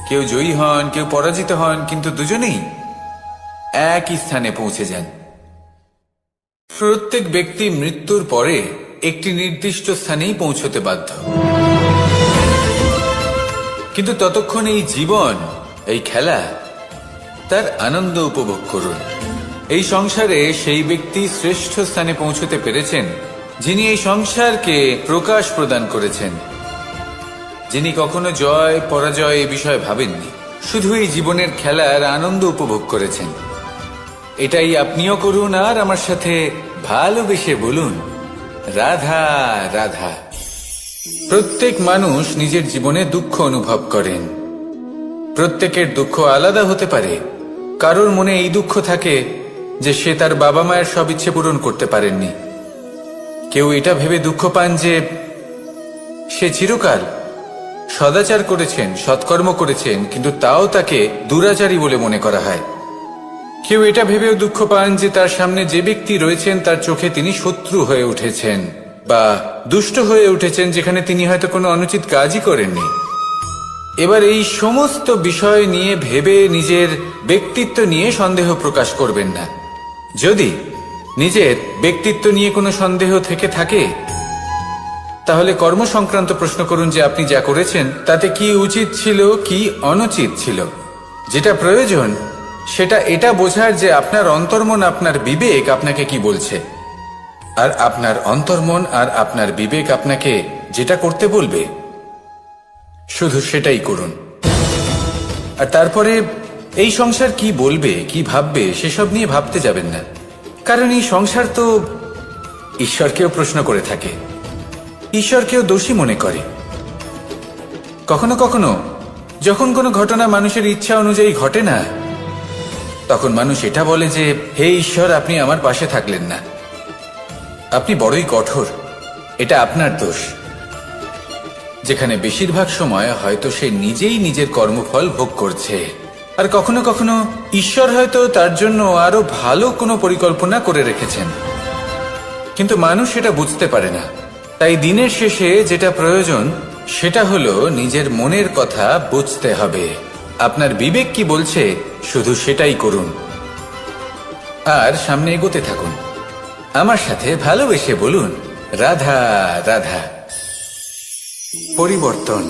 কেউ জয়ী হন, কেউ পরাজিত হন, কিন্তু দুজনেই একই স্থানে পৌঁছে যান। প্রত্যেক ব্যক্তি মৃত্যুর পরে একটি নির্দিষ্ট স্থানেই পৌঁছতে বাধ্য, কিন্তু ততক্ষণ এই জীবন, এই খেলা, তার আনন্দ উপভোগ করুন। এই সংসারে সেই ব্যক্তি শ্রেষ্ঠ স্থানে পৌঁছতে পেরেছেন যিনি এই সংসারকে প্রকাশ প্রদান করেছেন, যিনি কখনো জয় পরাজয় এ বিষয়ে ভাবেননি, শুধু এই জীবনের খেলার আনন্দ উপভোগ করেছেন। এটাই আপনিও করুন, আর আমার সাথে ভালোবেসে বলুন, রাধা রাধা। প্রত্যেক মানুষ নিজের জীবনে দুঃখ অনুভব করেন। প্রত্যেকের দুঃখ আলাদা হতে পারে। কারোর মনে এই দুঃখ থাকে যে সে তার বাবা মায়ের সব ইচ্ছে পূরণ করতে পারেননি। কেউ এটা ভেবে দুঃখ পান যে সে চিরকাল সদাচার করেছেন, সৎকর্ম করেছেন, কিন্তু তাও তাকে দুরাচারী বলে মনে করা হয়। কেউ এটা ভেবেও দুঃখ পান যে তার সামনে যে ব্যক্তি রয়েছেন তার চোখে তিনি শত্রু হয়ে উঠেছেন বা দুষ্ট হয়ে উঠেছেন, যেখানে তিনি হয়তো কোনো অনুচিত কাজই করেননি। এবার এই সমস্ত বিষয় নিয়ে ভেবে নিজের ব্যক্তিত্ব নিয়ে সন্দেহ প্রকাশ করবেন না। যদি নিজের ব্যক্তিত্ব নিয়ে কোনো সন্দেহ থেকে থাকে তাহলে কর্ম সংক্রান্ত প্রশ্ন করুন যে আপনি যা করেছেন তাতে কি উচিত ছিল, কি অনুচিত ছিল। যেটা প্রয়োজন সেটা এটা বোঝার যে আপনার অন্তর্মন, আপনার বিবেক আপনাকে কি বলছে, আর আপনার অন্তর্মন আর আপনার বিবেক আপনাকে যেটা করতে বলবে শুধু সেটাই করুন। আর তারপরে এই সংসার কি বলবে, কি ভাববে সেসব নিয়ে ভাবতে যাবেন না, কারণ এই সংসার তো ঈশ্বরকেও প্রশ্ন করে থাকে, ঈশ্বরকেও দোষী মনে করে। কখনো কখনো যখন কোনো ঘটনা মানুষের ইচ্ছা অনুযায়ী ঘটে না, তখন মানুষ এটা বলে যে হে ঈশ্বর, আপনি আমার পাশে থাকলেন না, আপনি বড়ই কঠোর, এটা আপনার দোষ। যেখানে বেশিরভাগ সময় হয়তো সে নিজেই নিজের কর্মফল ভোগ করছে, আর কখনো কখনো ঈশ্বর হয়তো তার জন্য আরো ভালো কোনো পরিকল্পনা করে রেখেছেন, কিন্তু মানুষ এটা বুঝতে পারে না। তাই দিনের শেষে যেটা প্রয়োজন সেটা হলো নিজের মনের কথা বুঝতে হবে। আপনার বিবেক কি বলছে শুধু সেটাই করুন, আর সামনে এগোতে থাকুন। আমার সাথে ভালোবেসে বলুন, রাধা রাধা। পরিবর্তন,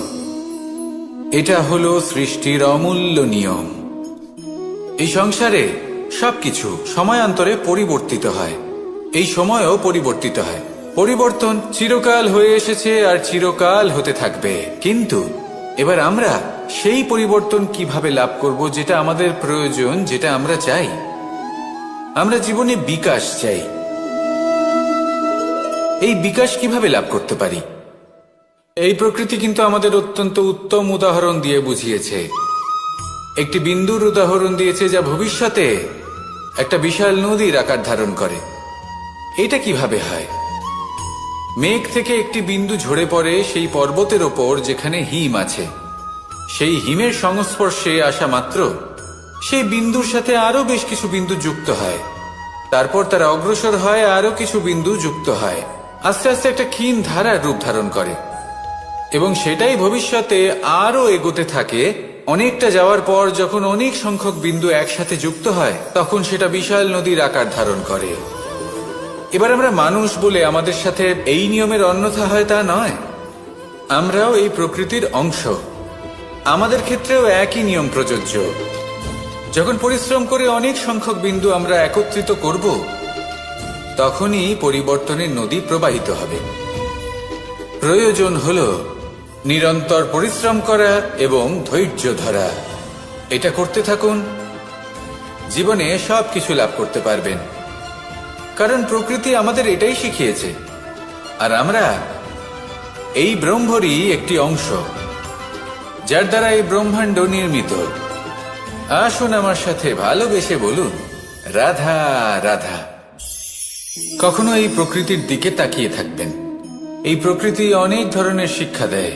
এটা হলো সৃষ্টির অমূল্য নিয়ম। এই সংসারে সবকিছু সময়ান্তরে পরিবর্তিত হয়, এই সময়ও পরিবর্তিত হয়। পরিবর্তন চিরকাল হয়ে এসেছে আর চিরকাল হতে থাকবে, কিন্তু এবার আমরা সেই পরিবর্তন কিভাবে লাভ করব যেটা আমাদের প্রয়োজন, যেটা আমরা চাই। আমরা জীবনে বিকাশ চাই। এই বিকাশ কিভাবে লাভ করতে পারি? এই প্রকৃতি কিন্তু আমাদের অত্যন্ত উত্তম উদাহরণ দিয়ে বুঝিয়েছে। একটি বিন্দুর উদাহরণ দিয়েছে যা ভবিষ্যতে একটা বিশাল নদীর আকার ধারণ করে। এটা কিভাবে হয়? মেঘ থেকে একটি বিন্দু ঝরে পড়ে সেই পর্বতের ওপর যেখানে হিম আছে। সেই হিমের সংস্পর্শে আসা মাত্র সেই বিন্দুর সাথে আরো বেশ কিছু বিন্দু যুক্ত হয়, তারপর তারা অগ্রসর হয়, আরো কিছু বিন্দু যুক্ত হয়, আস্তে আস্তে একটা ক্ষীণ ধারার রূপ ধারণ করে, এবং সেটাই ভবিষ্যতে আরো এগোতে থাকে। অনেকটা যাওয়ার পর যখন অনেক সংখ্যক বিন্দু একসাথে যুক্ত হয়, তখন সেটা বিশাল নদীর আকার ধারণ করে। এবার আমরা মানুষ বলে আমাদের সাথে এই নিয়মের অন্যথা হয় তা নয়। আমরাও এই প্রকৃতির অংশ, আমাদের ক্ষেত্রেও একই নিয়ম প্রযোজ্য। যখন পরিশ্রম করে অনেক সংখ্যক বিন্দু আমরা একত্রিত করব, তখনই পরিবর্তনের নদী প্রবাহিত হবে। প্রয়োজন হলো নিরন্তর পরিশ্রম করা এবং ধৈর্য ধরা। এটা করতে থাকুন, জীবনে সবকিছু লাভ করতে পারবেন, কারণ প্রকৃতি আমাদের এটাই শিখিয়েছে। আর আমরা এই ব্রহ্মরই একটি অংশ, যার দ্বারা এই ব্রহ্মাণ্ড নির্মিত। আসুন আমার সাথে ভালোবেসে বলুন, রাধা রাধা। কখনো এই প্রকৃতির দিকে তাকিয়ে থাকবেন। এই প্রকৃতি অনেক ধরনের শিক্ষা দেয়।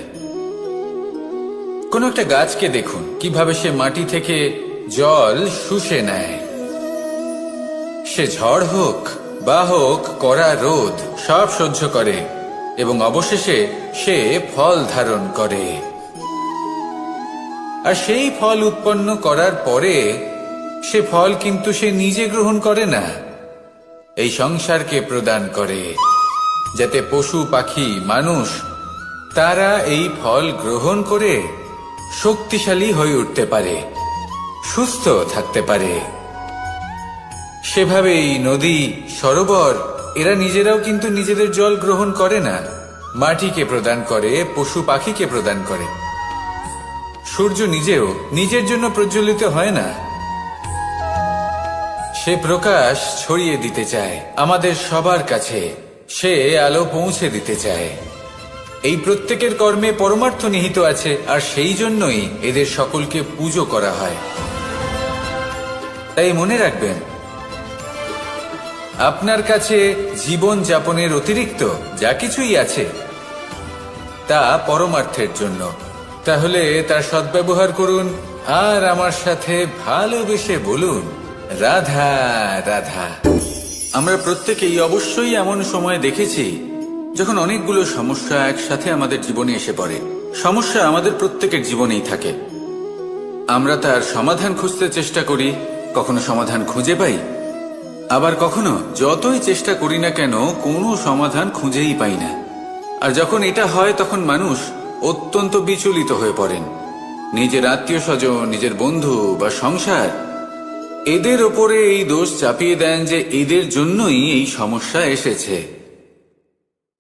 কোনো একটা গাছকে দেখুন, কিভাবে সে মাটি থেকে জল শুষে নেয়। সে ঝড় হোক বা হোক কড়া রোদ, সব সহ্য করে এবং অবশেষে সে ফল ধারণ করে। আর সেই ফল উৎপন্ন করার পরে সে ফল কিন্তু সে নিজে গ্রহণ করে না, এই সংসারকে প্রদান করে, যাতে পশু পাখি মানুষ তারা এই ফল গ্রহণ করে শক্তিশালী হয়ে উঠতে পারে, সুস্থ থাকতে পারে। সেভাবেই নদী, সরোবর এরা নিজেরাও কিন্তু নিজেদের জল গ্রহণ করে না, মাটিকে প্রদান করে, পশু পাখিকে প্রদান করে। সূর্য নিজেও নিজের জন্য প্রজ্বলিত হয় না, সে প্রকাশ ছড়িয়ে দিতে চায় আমাদের সবার কাছে, সে আলো পৌঁছে দিতে চায়। এই প্রত্যেকের কর্মে পরমার্থ নিহিত আছে, আর সেই জন্যই এদের সকলকে পুজো করা হয়। তাই মনে রাখবেন, আপনার কাছে জীবন যাপনের অতিরিক্ত যা কিছুই আছে তা পরমার্থের জন্য। তাহলে তার সদ্ব্যবহার করুন, আর আমার সাথে ভালোবেসে বলুন, রাধা রাধা। আমরা প্রত্যেকেই অবশ্যই এমন সময় দেখেছি যখন অনেকগুলো সমস্যা একসাথে আমাদের জীবনে এসে পড়ে। সমস্যা আমাদের প্রত্যেকের জীবনেই থাকে। আমরা তার সমাধান খুঁজতে চেষ্টা করি, কখনো সমাধান খুঁজে পাই, আবার কখনো যতই চেষ্টা করি না কেন কোনো সমাধান খুঁজেই পাই না। আর যখন এটা হয় তখন মানুষ অত্যন্ত বিচলিত হয়ে পড়েন। নিজের আত্মীয় স্বজন, নিজের বন্ধু বা সংসার, এদের ওপরে এই দোষ চাপিয়ে দেন যে এদের জন্যই এই সমস্যা এসেছে।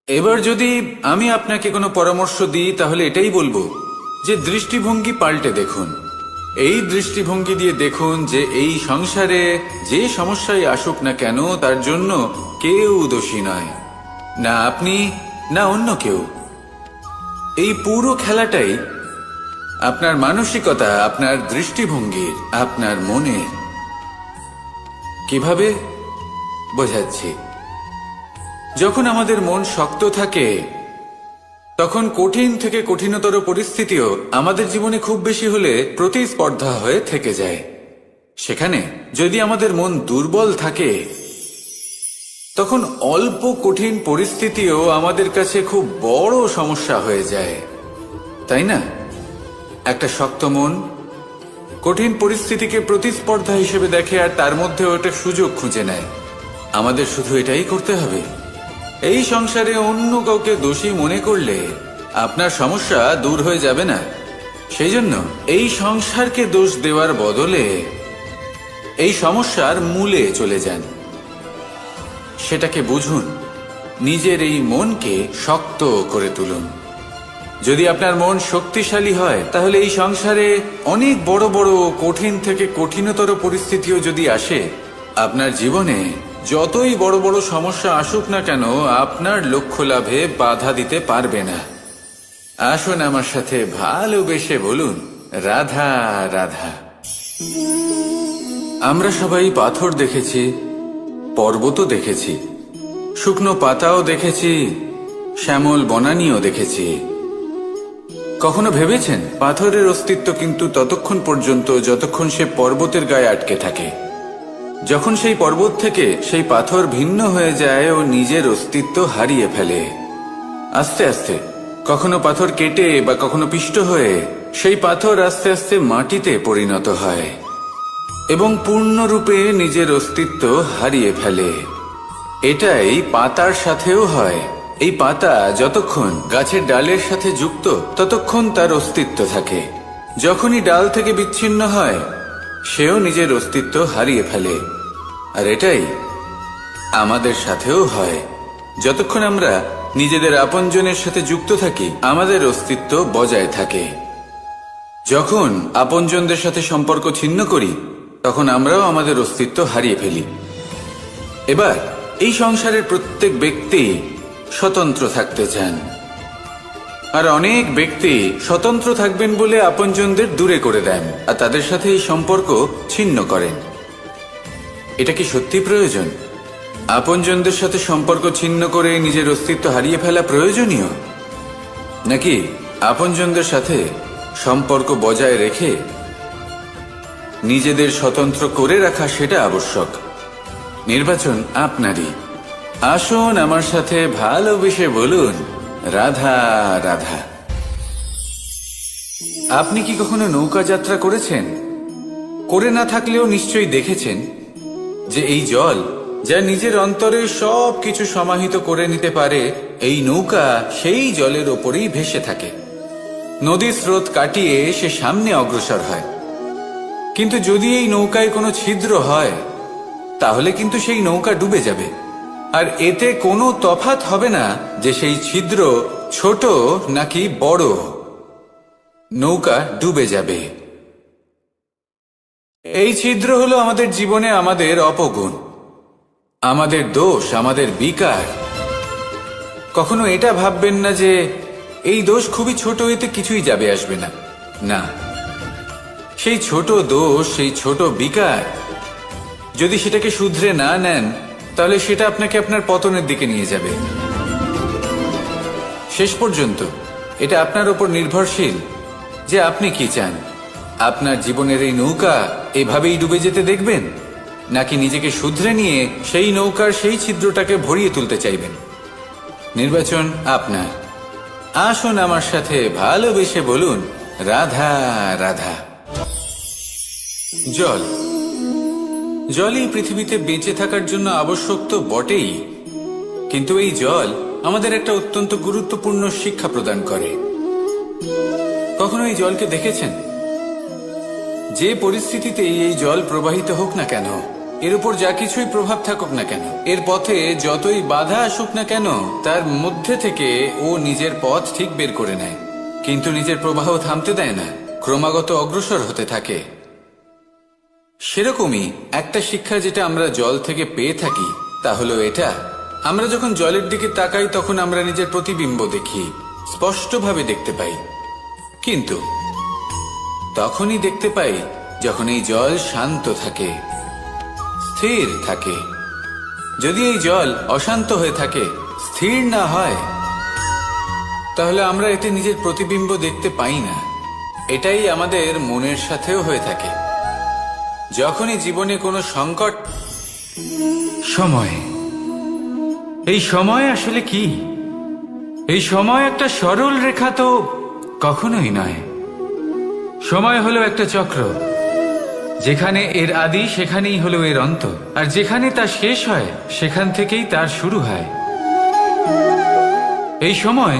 এবার যদি আমি আপনাকে কোনো পরামর্শ দিই, তাহলে এটাই বলবো যে দৃষ্টিভঙ্গি পাল্টে দেখুন। এই দৃষ্টিভঙ্গি দিয়ে দেখুন যে এই সংসারে যে সমস্যাই আসুক না কেন তার জন্য কেউ দোষী নয়, না আপনি না অন্য কেউ। এই পুরো খেলাটাই আপনার মানসিকতা, আপনার দৃষ্টিভঙ্গির, আপনার মনের। কিভাবে বোঝাচ্ছি। যখন আমাদের মন শক্ত থাকে তখন কঠিন থেকে কঠিনতর পরিস্থিতিও আমাদের জীবনে খুব বেশি হলে প্রতিস্পর্ধা হয়ে থেকে যায়। সেখানে যদি আমাদের মন দুর্বল থাকে তখন অল্প কঠিন পরিস্থিতিও আমাদের কাছে খুব বড় সমস্যা হয়ে যায়, তাই না? একটা শক্ত মন কঠিন পরিস্থিতিকে প্রতিস্পর্ধা হিসেবে দেখে আর তার মধ্যে ওটা সুযোগ খুঁজে নেয়। আমাদের শুধু এটাই করতে হবে। এই সংসারে অন্য কাউকে দোষী মনে করলে আপনার সমস্যা দূর হয়ে যাবে না। সেই জন্য এই সংসারকে দোষ দেওয়ার বদলে এই সমস্যার মূলে চলে যান, সেটাকে বুঝুন, নিজের এই মনকে শক্ত করে তুলুন। যদি আপনার মন শক্তিশালী হয় তাহলে এই সংসারে অনেক বড় বড় কঠিন থেকে কঠিনতর পরিস্থিতিও যদি আসে, আপনার জীবনে যতই বড় বড় সমস্যা আসুক না কেন আপনার লক্ষ্য লাভে বাধা দিতে পারবে না। আসুন আমার সাথে ভালোবেসে বলুন, রাধা রাধা। আমরা সবাই পাথর দেখেছি, পর্বতও দেখেছি, শুকনো পাতাও দেখেছি, শ্যামল বনানীও দেখেছি। কখনো ভেবেছেন পাথরের অস্তিত্ব কিন্তু ততক্ষণ পর্যন্ত যতক্ষণ সে পর্বতের গায়ে আটকে থাকে। যখন সেই পর্বত থেকে সেই পাথর ভিন্ন হয়ে যায় ও নিজের অস্তিত্ব হারিয়ে ফেলে। আস্তে আস্তে কখনো পাথর কেটে বা কখনো পিষ্ট হয়ে সেই পাথর আস্তে আস্তে মাটিতে পরিণত হয় এবং পূর্ণরূপে নিজের অস্তিত্ব হারিয়ে ফেলে। এটাই পাতার সাথেও হয়। এই পাতা যতক্ষণ গাছের ডালের সাথে যুক্ত ততক্ষণ তার অস্তিত্ব থাকে। যখনই ডাল থেকে বিচ্ছিন্ন হয় সেও নিজের অস্তিত্ব হারিয়ে ফেলে। আর এটাই আমাদের সাথেও হয়। যতক্ষণ আমরা নিজেদের আপনজনের সাথে যুক্ত থাকি আমাদের অস্তিত্ব বজায় থাকে। যখন আপনজনদের সাথে সম্পর্ক ছিন্ন করি তখন আমরাও আমাদের অস্তিত্ব হারিয়ে ফেলি। এবার এই সংসারের প্রত্যেক ব্যক্তি স্বতন্ত্র থাকতে চান, আর অনেক ব্যক্তি স্বতন্ত্র থাকবেন বলে আপনজনদের দূরে করে দেন আর তাদের সাথে এই সম্পর্ক ছিন্ন করেন। এটা কি সত্যি প্রয়োজন? আপনজনদের সাথে সম্পর্ক ছিন্ন করে নিজের অস্তিত্ব হারিয়ে ফেলা প্রয়োজনীয়, নাকি আপনজনদের সাথে সম্পর্ক বজায় রেখে নিজেদের স্বতন্ত্র করে রাখা সেটা আবশ্যক? নির্বাচন আপনারই। আসুন আমার সাথে ভালোবেসে বলুন, রাধা রাধা। আপনি কি কখনো নৌকা যাত্রা করেছেন? করে না থাকলেও নিশ্চয়ই দেখেছেন যে এই জল যা নিজের অন্তরে সব কিছু সমাহিত করে নিতে পারে, এই নৌকা সেই জলের ওপরেই ভেসে থাকে। নদীর স্রোত কাটিয়ে সে সামনে অগ্রসর হয়। কিন্তু যদি এই নৌকায় কোনো ছিদ্র হয় তাহলে কিন্তু সেই নৌকা ডুবে যাবে। আর এতে কোনো তফাৎ হবে না যে সেই ছিদ্র ছোট নাকি বড়, নৌকা ডুবে যাবে। এই ছিদ্র হলো আমাদের জীবনে আমাদের অপগুণ, আমাদের দোষ, আমাদের বিকার। কখনো এটা ভাববেন না যে এই দোষ খুবই ছোট, এতে কিছুই যাবে আসবে না। না, সেই ছোট দোষ, সেই ছোট বিকার যদি সেটাকে শুধরে না নেন তাহলে সেটা আপনাকে আপনার পতনের দিকে নিয়ে যাবে। শেষ পর্যন্ত এটা আপনার উপর নির্ভরশীল যে আপনি কি চান। আপনার জীবনের এই নৌকা এভাবেই ডুবে যেতে দেখবেন, নাকি নিজেকে শুধরে নিয়ে সেই নৌকার সেই ছিদ্রটাকে ভরিয়ে তুলতে চাইবেন? নির্বাচন আপনার। আসুন আমার সাথে ভালোবেসে বলুন, রাধা রাধা। জল, জলই পৃথিবীতে বেঁচে থাকার জন্য আবশ্যক তো বটেই, কিন্তু এই জল আমাদের একটা অত্যন্ত গুরুত্বপূর্ণ শিক্ষা প্রদান করে। কখনো এই জলকে দেখেছেন? যে পরিস্থিতিতেই এই জল প্রবাহিত হোক না কেন, এর উপর যা কিছুই প্রভাব থাকুক না কেন, এর পথে যতই বাধা আসুক না কেন, তার মধ্যে থেকে ও নিজের পথ ঠিক বের করে নেয়, কিন্তু নিজের প্রবাহ থামতে দেয় না, ক্রমাগত অগ্রসর হতে থাকে। সেরকমই একটা শিক্ষা যেটা আমরা জল থেকে পেয়ে থাকি তা হলো এটা, আমরা যখন জলের দিকে তাকাই তখন আমরা নিজের প্রতিবিম্ব দেখি, স্পষ্টভাবে দেখতে পাই। কিন্তু তখনই দেখতে পাই যখন এই জল শান্ত থাকে, স্থির থাকে। যদি এই জল অশান্ত হয়ে থাকে, স্থির না হয়, তাহলে আমরা এতে নিজের প্রতিবিম্ব দেখতে পাই না। এটাই আমাদের মনের সাথেও হয়ে থাকে। যখনই জীবনে কোনো সংকট, সময়, এই সময় আসলে কি? এই সময় একটা সরল রেখা তো কখনোই নয়। সময় হলো একটা চক্র, যেখানে এর আদি সেখানেই হলো এর অন্ত, আর যেখানে তা শেষ হয় সেখান থেকেই তার শুরু হয়। এই সময়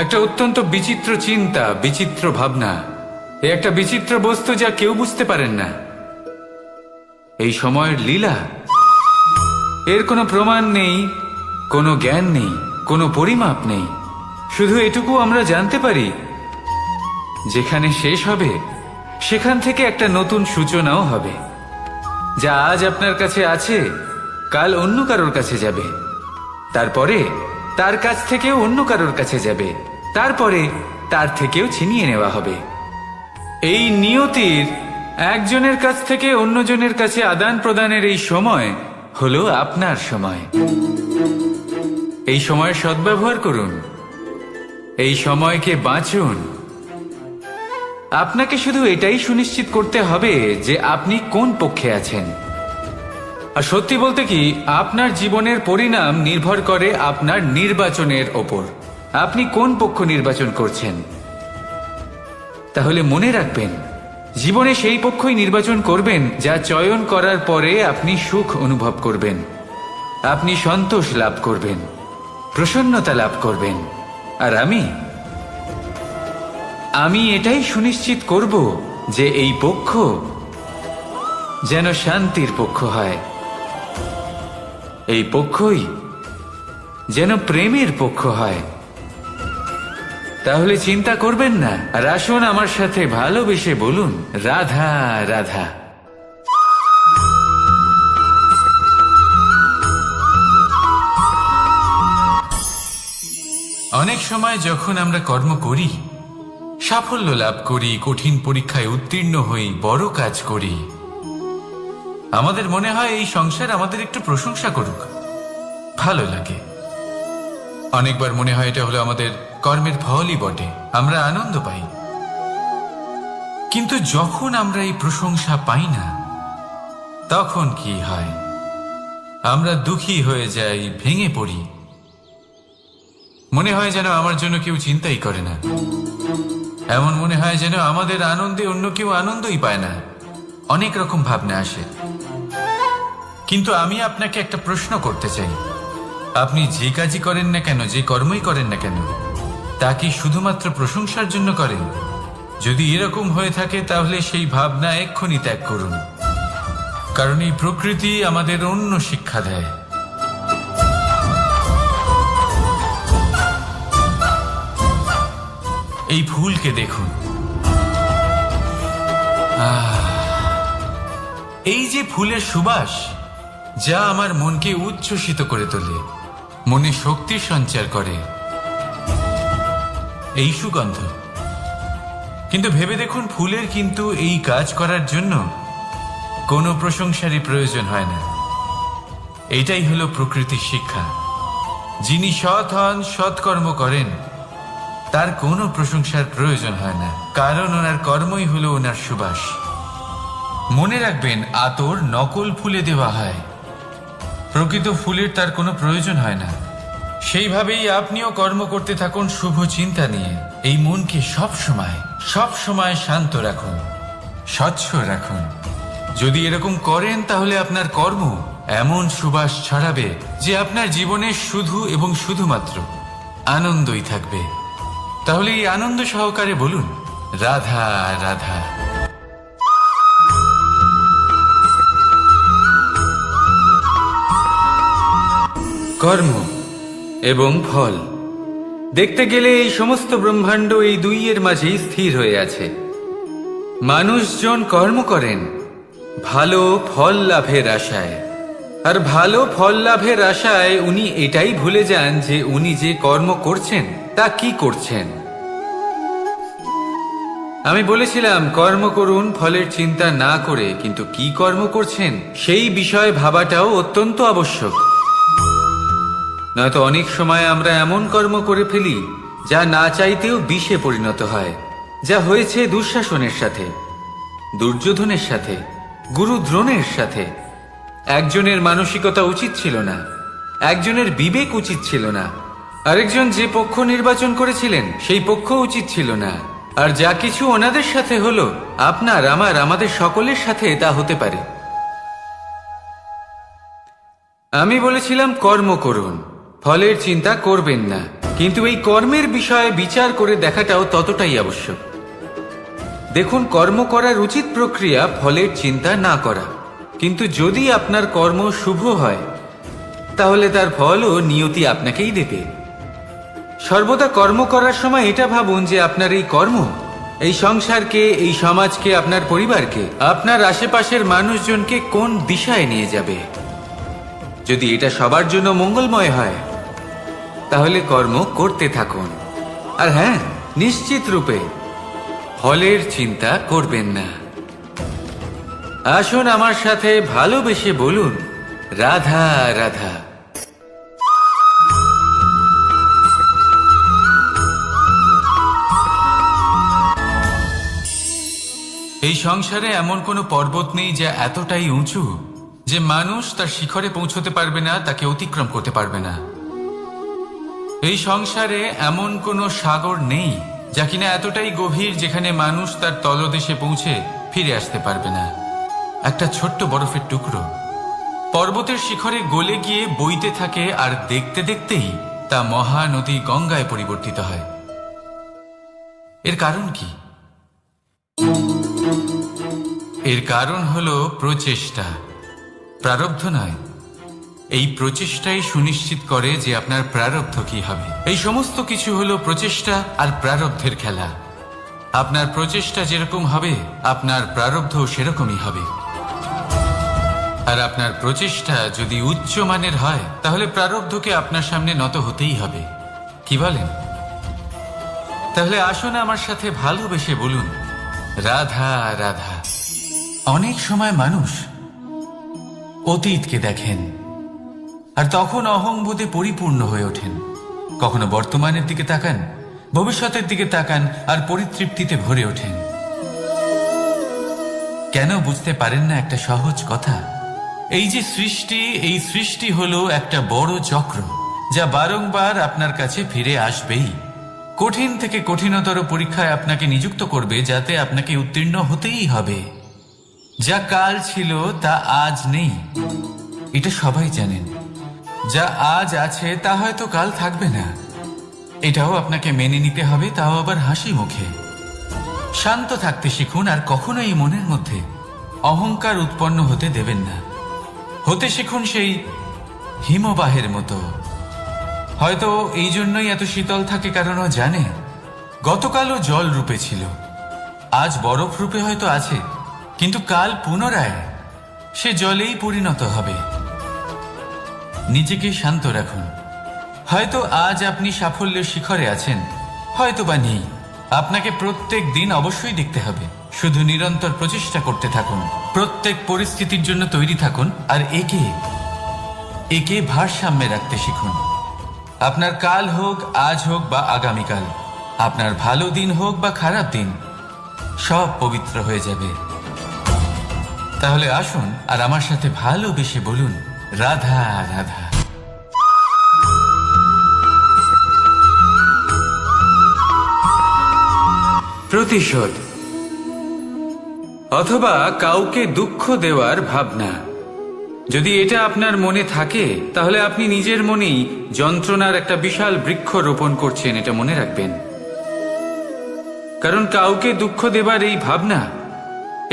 একটা অত্যন্ত বিচিত্র চিন্তা, বিচিত্র ভাবনা, একটা বিচিত্র বস্তু যা কেউ বুঝতে পারেন না। এই সময়ের লীলা, এর কোনো প্রমাণ নেই, কোনো জ্ঞান নেই, কোনো পরিমাপ নেই। শুধু এটুকু আমরা জানতে পারি, যেখানে শেষ হবে সেখান থেকে একটা নতুন সূচনাও হবে। যা আজ আপনার কাছে আছে, কাল অন্য কারোর কাছে যাবে, তারপরে তার কাছ থেকেও অন্য কারোর কাছে যাবে, তারপরে তার থেকেও ছিনিয়ে নেওয়া হবে। এই নিয়তির একজনের কাছ থেকে অন্যজনের কাছে আদান প্রদানের এই সময় হলো আপনার সময়। এই সময়ের সদ্ব্যবহার করুন, এই সময়কে বাঁচুন। আপনাকে শুধু এটাই সুনিশ্চিত করতে হবে যে আপনি কোন পক্ষে আছেন। আর সত্যি বলতে কি, আপনার জীবনের পরিণাম নির্ভর করে আপনার নির্বাচনের ওপর। আপনি কোন পক্ষ নির্বাচন করছেন। তাহলে মনে রাখবেন, জীবনে সেই পক্ষই নির্বাচন করবেন যা চয়ন করার পরে আপনি সুখ অনুভব করবেন, আপনি সন্তোষ লাভ করবেন, প্রসন্নতা লাভ করবেন। আর আমি এটাই সুনিশ্চিত করব যে এই পক্ষ যেন শান্তির পক্ষ হয়, এই পক্ষই যেন প্রেমের পক্ষ হয়। তাহলে চিন্তা করবেন না, আর আসুন আমার সাথে ভালোবেসে বলুন, রাধা রাধা। অনেক সময় যখন আমরা কর্ম করি, সাফল্য লাভ করি, কঠিন পরীক্ষায় উত্তীর্ণ হই, বড় কাজ করি, আমাদের মনে হয় এই সংসার আমাদের একটু প্রশংসা করুক, ভালো লাগে। অনেকবার মনে হয় এটা হলো আমাদের কর্মের ফলই বটে, আমরা আনন্দ পাই। কিন্তু যখন আমরা এই প্রশংসা পাই না, তখন কি হয়? আমরা দুঃখী হয়ে যাই, ভেঙে পড়ি। মনে হয় যেন আমার জন্য কেউ চিন্তাই করে না, এমন মনে হয় যেন আমাদের আনন্দে অন্য কেউ আনন্দই পায় না। অনেক রকম ভাবনা আসে। কিন্তু আমি আপনাকে একটা প্রশ্ন করতে চাই, আপনি যে কাজই করেন না কেন, যে কর্মই করেন না কেন, তা কি শুধুমাত্র প্রশংসার জন্য করেন? যদি এরকম হয়ে থাকে, তাহলে সেই ভাবনা এক্ষুনি ত্যাগ করুন। কারণ এই প্রকৃতি আমাদের অন্য শিক্ষা দেয়। এই ফুলকে দেখুন, এই যে ফুলের সুবাস, যা আমার মনকে উচ্ছ্বসিত করে তোলে, মনে শক্তির সঞ্চার করে, এই সুগন্ধ। কিন্তু ভেবে দেখুন, ফুলের কিন্তু এই কাজ করার জন্য কোনো প্রশংসারই প্রয়োজন হয় না। এইটাই হলো প্রকৃতির শিক্ষা। যিনি সৎ হন, সৎকর্ম করেন, তার কোনো প্রশংসার প্রয়োজন হয় না, কারণ ওনার কর্মই হলো ওনার সুবাস। মনে রাখবেন, আতর নকল ফুলে দেওয়া হয়, প্রকৃত ফুলের তার কোনো প্রয়োজন হয় না। সেইভাবেই আপনিও কর্ম করতে থাকুন শুভ চিন্তা নিয়ে। এই মনকে সব সময় শান্ত রাখুন, স্বচ্ছ রাখুন। যদি এরকম করেন, তাহলে আপনার কর্ম এমন সুবাস ছড়াবে যে আপনার জীবনে শুধু এবং শুধুমাত্র আনন্দই থাকবে। তাহলে এই আনন্দ সহকারে বলুন, রাধা রাধা। কর্ম এবং ফল দেখতে গেলে এই সমস্ত ব্রহ্মাণ্ড এই দুইয়ের মাঝেই স্থির হয়ে আছে। মানুষজন কর্ম করেন ভালো ফল লাভের আশায়, আর ভালো ফল লাভের আশায় উনি এটাই ভুলে যান যে উনি যে কর্ম করছেন তা কি করছেন। আমি বলেছিলাম কর্ম করুন ফলের চিন্তা না করে, কিন্তু কি কর্ম করছেন সেই বিষয়ে ভাবাটাও অত্যন্ত আবশ্যক। নয়তো অনেক সময় আমরা এমন কর্ম করে ফেলি যা না চাইতেও বিষে পরিণত হয়, যা হয়েছে দুঃশাসনের সাথে, দুর্যোধনের সাথে, গুরু দ্রোণের সাথে। একজনের মানসিকতা উচিত ছিল না, একজনের বিবেক উচিত ছিল না, আরেকজন যে পক্ষ নির্বাচন করেছিলেন সেই পক্ষ উচিত ছিল না। আর যা কিছু ওনাদের সাথে হলো, আপনার আমার আমাদের সকলের সাথে তা হতে পারে। আমি বলেছিলাম কর্ম করুন, ফলের চিন্তা করবেন না, কিন্তু এই কর্মের বিষয়ে বিচার করে দেখাটাও ততটাই আবশ্যক। দেখুন, কর্ম করার উচিত প্রক্রিয়া ফলের চিন্তা না করা, কিন্তু যদি আপনার কর্ম শুভ হয় তাহলে তার ফলও নিয়তি আপনাকেই দেবে। সর্বদা কর্ম করার সময় এটা ভাবুন যে আপনার এই কর্ম এই সংসারকে, এই সমাজকে, আপনার পরিবারকে, আপনার আশেপাশের মানুষজনকে কোন দিশায় নিয়ে যাবে। যদি এটা সবার জন্য মঙ্গলময় হয় তাহলে কর্ম করতে থাকুন। আর হ্যাঁ, নিশ্চিত রূপে ফলের চিন্তা করবেন না। আসুন আমার সাথে ভালোবেসে বলুন, রাধা রাধা। এই সংসারে এমন কোনো পর্বত নেই যা এতটাই উঁচু যে মানুষ তার শিখরে পৌঁছতে পারবে না, তাকে অতিক্রম করতে পারবে না। এই সংসারে এমন কোনো সাগর নেই যা কিনা এতটাই গভীর যেখানে মানুষ তার তলদেশে পৌঁছে ফিরে আসতে পারবে না। একটা ছোট্ট বরফের টুকরো পর্বতের শিখরে গলে গিয়ে বইতে থাকে, আর দেখতে দেখতেই তা মহানদী গঙ্গায় পরিবর্তিত হয়। এর কারণ কি? এর কারণ হলো প্রচেষ্টা, প্রারব্ধ নয়। এই প্রচেষ্টাই সুনিশ্চিত করে যে আপনার প্রারব্ধ কি হবে। এই সমস্ত কিছু হলো প্রচেষ্টা আর প্রারব্ধের খেলা। আপনার প্রচেষ্টা যেরকম হবে আপনার প্রারব্ধ সেরকমই হবে। আর আপনার প্রচেষ্টা যদি উচ্চ মানের হয় তাহলে প্রারব্ধকে আপনার সামনে নত হতেই হবে। কি বলেন? তাহলে আসুন আমার সাথে ভালোবেসে বলুন, রাধা রাধা। অনেক সময় মানুষ অতীতকে দেখেন আর তখন অহংবোধে পরিপূর্ণ হয়ে ওঠেন। কখনো বর্তমানের দিকে তাকান, ভবিষ্যতের দিকে তাকান আর পরিতৃপ্তিতে ভরে ওঠেন। কেন বুঝতে পারেন না একটা সহজ কথা? এই যে সৃষ্টি, এই সৃষ্টি হলো একটা বড় চক্র যা বারংবার আপনার কাছে ফিরে আসবেই। কঠিন থেকে কঠিনতর পরীক্ষায় আপনাকে নিযুক্ত করবে, যাতে আপনাকে উত্তীর্ণ হতেই হবে। যা কাল ছিল তা আজ নেই, এটা সবাই জানেন। যা আজ আছে তা হয়তো কাল থাকবে না, এটাও আপনাকে মেনে নিতে হবে, তাও আবার হাসি মুখে। শান্ত থাকতে শিখুন আর কখনোই মনের মধ্যে অহংকার উৎপন্ন হতে দেবেন না। হতে শিখুন সেই হিমবাহের মতো। হয়তো এই জন্যই এত শীতল থাকে, কারণ ও জানে গতকালও জল রূপে ছিল, আজ বরফ রূপে হয়তো আছে, কিন্তু কাল পুনরায় সে জলেই পরিণত হবে। নিজেকে শান্ত রাখুন। হয়তো আজ আপনি সাফল্যের শিখরে আছেন, হয়তো বা নেই। আপনাকে প্রত্যেক দিন অবশ্যই দেখতে হবে। শুধু নিরন্তর প্রচেষ্টা করতে থাকুন, প্রত্যেক পরিস্থিতির জন্য তৈরি থাকুন, আর একে ভারসাম্যে রাখতে শিখুন। আপনার কাল হোক, আজ হোক বা আগামীকাল, আপনার ভালো দিন হোক বা খারাপ দিন, সব পবিত্র হয়ে যাবে। তাহলে আসুন আর আমার সাথে ভালোবেসে বলুন, রাধা রাধা। প্রতিশোধ অথবা কাউকে দুঃখ দেওয়ার ভাবনা, যদি এটা আপনার মনে থাকে তাহলে আপনি নিজের মনেই যন্ত্রণার একটা বিশাল বৃক্ষ রোপণ করছেন, এটা মনে রাখবেন। কারণ কাউকে দুঃখ দেবার এই ভাবনা,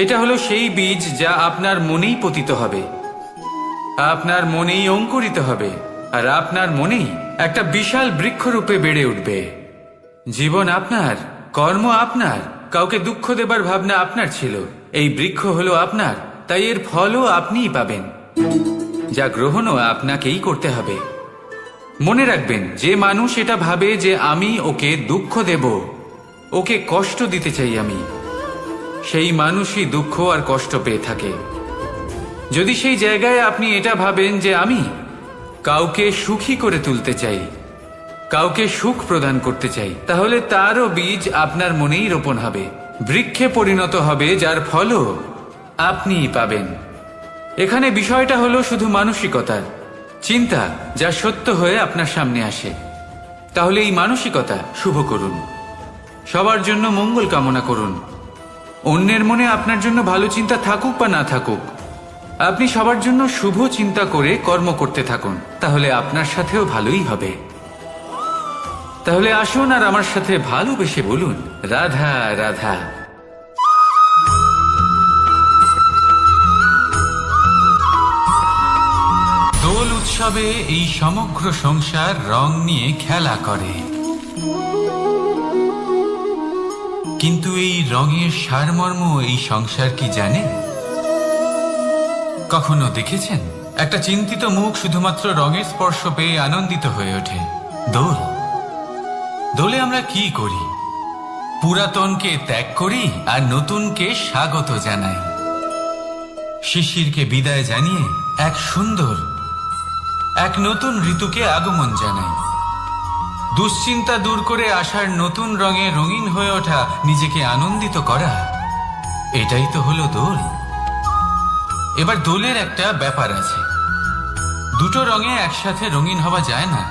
এটা হলো সেই বীজ যা আপনার মনেই পতিত হবে, আপনার মনেই অঙ্কুরিত হবে, আর আপনার মনেই একটা বিশাল বৃক্ষরূপে বেড়ে উঠবে। জীবন আপনার, কর্ম আপনার, কাউকে দুঃখ দেবার ভাবনা আপনার ছিল, এই বৃক্ষ হলো আপনার, তাই এর ফলও আপনিই পাবেন, যা গ্রহণও আপনাকেই করতে হবে। মনে রাখবেন, যে মানুষ এটা ভাবে যে আমি ওকে দুঃখ দেব, ওকে কষ্ট দিতে চাই আমি, সেই মানুষই দুঃখ আর কষ্ট পেয়ে থাকে। যদি সেই জায়গায় আপনি এটা ভাবেন যে আমি কাউকে সুখী করে তুলতে চাই, কাউকে সুখ প্রদান করতে চাই, তাহলে তারও বীজ আপনার মনেই রোপণ হবে, বৃক্ষে পরিণত হবে, যার ফলও আপনিই পাবেন। এখানে বিষয়টা হলো শুধু মানসিকতার চিন্তা, যা সত্য হয়ে আপনার সামনে আসে। তাহলে এই মানসিকতা শুভ করুন, সবার জন্য মঙ্গল কামনা করুন। অন্যের মনে আপনার জন্য ভালো চিন্তা থাকুক বা না থাকুক, আপনি সবার জন্য শুভ চিন্তা করে কর্ম করতে থাকুন, তাহলে আপনার সাথেও ভালোই হবে। তাহলে আসুন আর আমার সাথে ভালোবেসে বলুন, রাধা রাধা। দোল উৎসবে এই সমগ্র সংসার রং নিয়ে খেলা করে, কিন্তু এই রঙের সারমর্ম এই সংসার কি জানে? কখনো দেখেছেন একটা চিন্তিত মুখ শুধুমাত্র রঙের স্পর্শ পেয়ে আনন্দিত হয়ে ওঠে? দোলে আমরা কি করি? পুরাতনকে ত্যাগ করি আর নতুনকে স্বাগত জানাই। শিশিরকে বিদায় জানিয়ে এক সুন্দর, এক নতুন ঋতুকে আগমন জানাই। দুশ্চিন্তা দূর করে আসার নতুন রঙে রঙিন হয়ে ওঠা, নিজেকে আনন্দিত করা, এটাই তো হলো দোল। এবার দোলের একটা ব্যাপার আছে, দুটো রঙে একসাথে রঙিন হওয়া যায় না।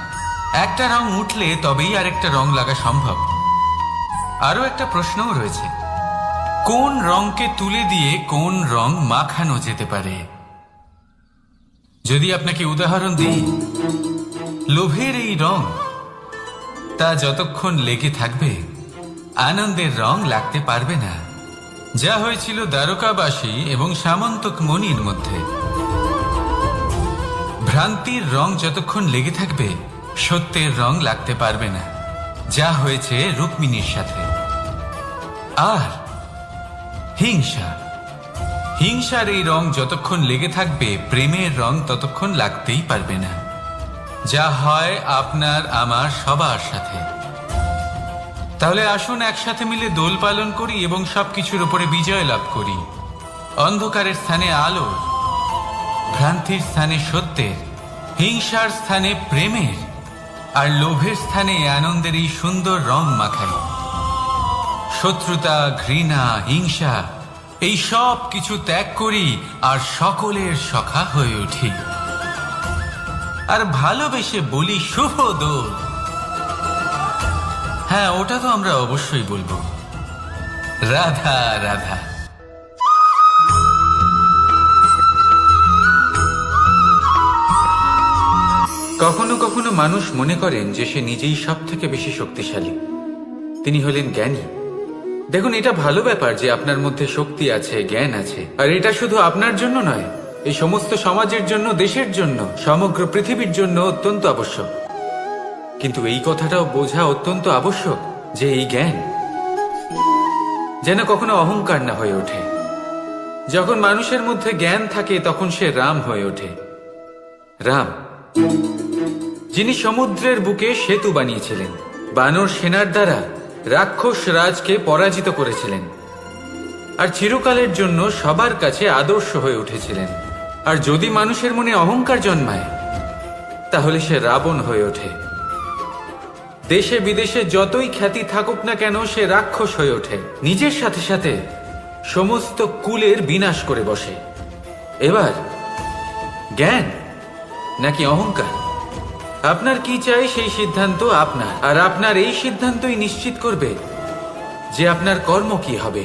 একটা রং উঠলে তবেই আরেকটা রং লাগা সম্ভব। আরো একটা প্রশ্নও রয়েছে, কোন রংকে তুলে দিয়ে কোন রং মাখানো যেতে পারে? যদি আপনাকে উদাহরণ দিই, লোভের এই রং, তা যতক্ষণ লেগে থাকবে আনন্দের রং লাগতে পারবে না। যা হয়েছিল দ্বারকাবাসী এবং সামন্তক মণির মধ্যে। ভ্রান্তির রং যতক্ষণ লেগে থাকবে সত্যের রং লাগতে পারবে না, যা হয়েছে রুক্মিণীর সাথে। আর হিংসার এই রং যতক্ষণ লেগে থাকবে প্রেমের রং ততক্ষণ লাগতেই পারবে না, যা হয় আপনার আমার সবার সাথে। তাহলে আসুন একসাথে মিলে দোল পালন করি এবং সবকিছুর উপরে বিজয় লাভ করি। অন্ধকারের স্থানে আলোর, ভ্রান্তির স্থানে সত্যের, হিংসার স্থানে প্রেমের, আর লোভের স্থানে আনন্দের এই সুন্দর রং মাখাই। শত্রুতা, ঘৃণা, হিংসা এই সব কিছু ত্যাগ করি আর সকলের সখা হয়ে উঠি, আর ভালোবেসে বলি শুভ দোল। হ্যাঁ, ওটা তো আমরা অবশ্যই বলবো, রাধা রাধা। কখনো কখনো মানুষ মনে করেন যে সে নিজেই সব থেকে বেশি শক্তিশালী, তিনি হলেন জ্ঞানী। দেখুন, এটা ভালো ব্যাপার যে আপনার মধ্যে শক্তি আছে, জ্ঞান আছে, আর এটা শুধু আপনার জন্য নয়, এই সমস্ত সমাজের জন্য, দেশের জন্য, সমগ্র পৃথিবীর জন্য অত্যন্ত আবশ্যক। কিন্তু এই কথাটাও বোঝা অত্যন্ত আবশ্যক যে এই জ্ঞান যেন কখনো অহংকার না হয়ে ওঠে। যখন মানুষের মধ্যে জ্ঞান থাকে তখন সে রাম হয়ে ওঠে। রাম, যিনি সমুদ্রের বুকে সেতু বানিয়েছিলেন, বানর সেনার দ্বারা রাক্ষস রাজকে পরাজিত করেছিলেন, আর চিরকালের জন্য সবার কাছে আদর্শ হয়ে উঠেছিলেন। আর যদি মানুষের মনে অহংকার জন্মায় তাহলে সে রাবণ হয়ে ওঠে। দেশে বিদেশে যতই খ্যাতি থাকুক না কেন, সে রাক্ষস হয়ে ওঠে, নিজের সাথে সাথে সমস্ত কুলের বিনাশ করে বসে। এবার জ্ঞান নাকি অহংকার, আপনার কি চাই সেই সিদ্ধান্ত আপনার, আর আপনার এই সিদ্ধান্তই নিশ্চিত করবে যে আপনার কর্ম কি হবে,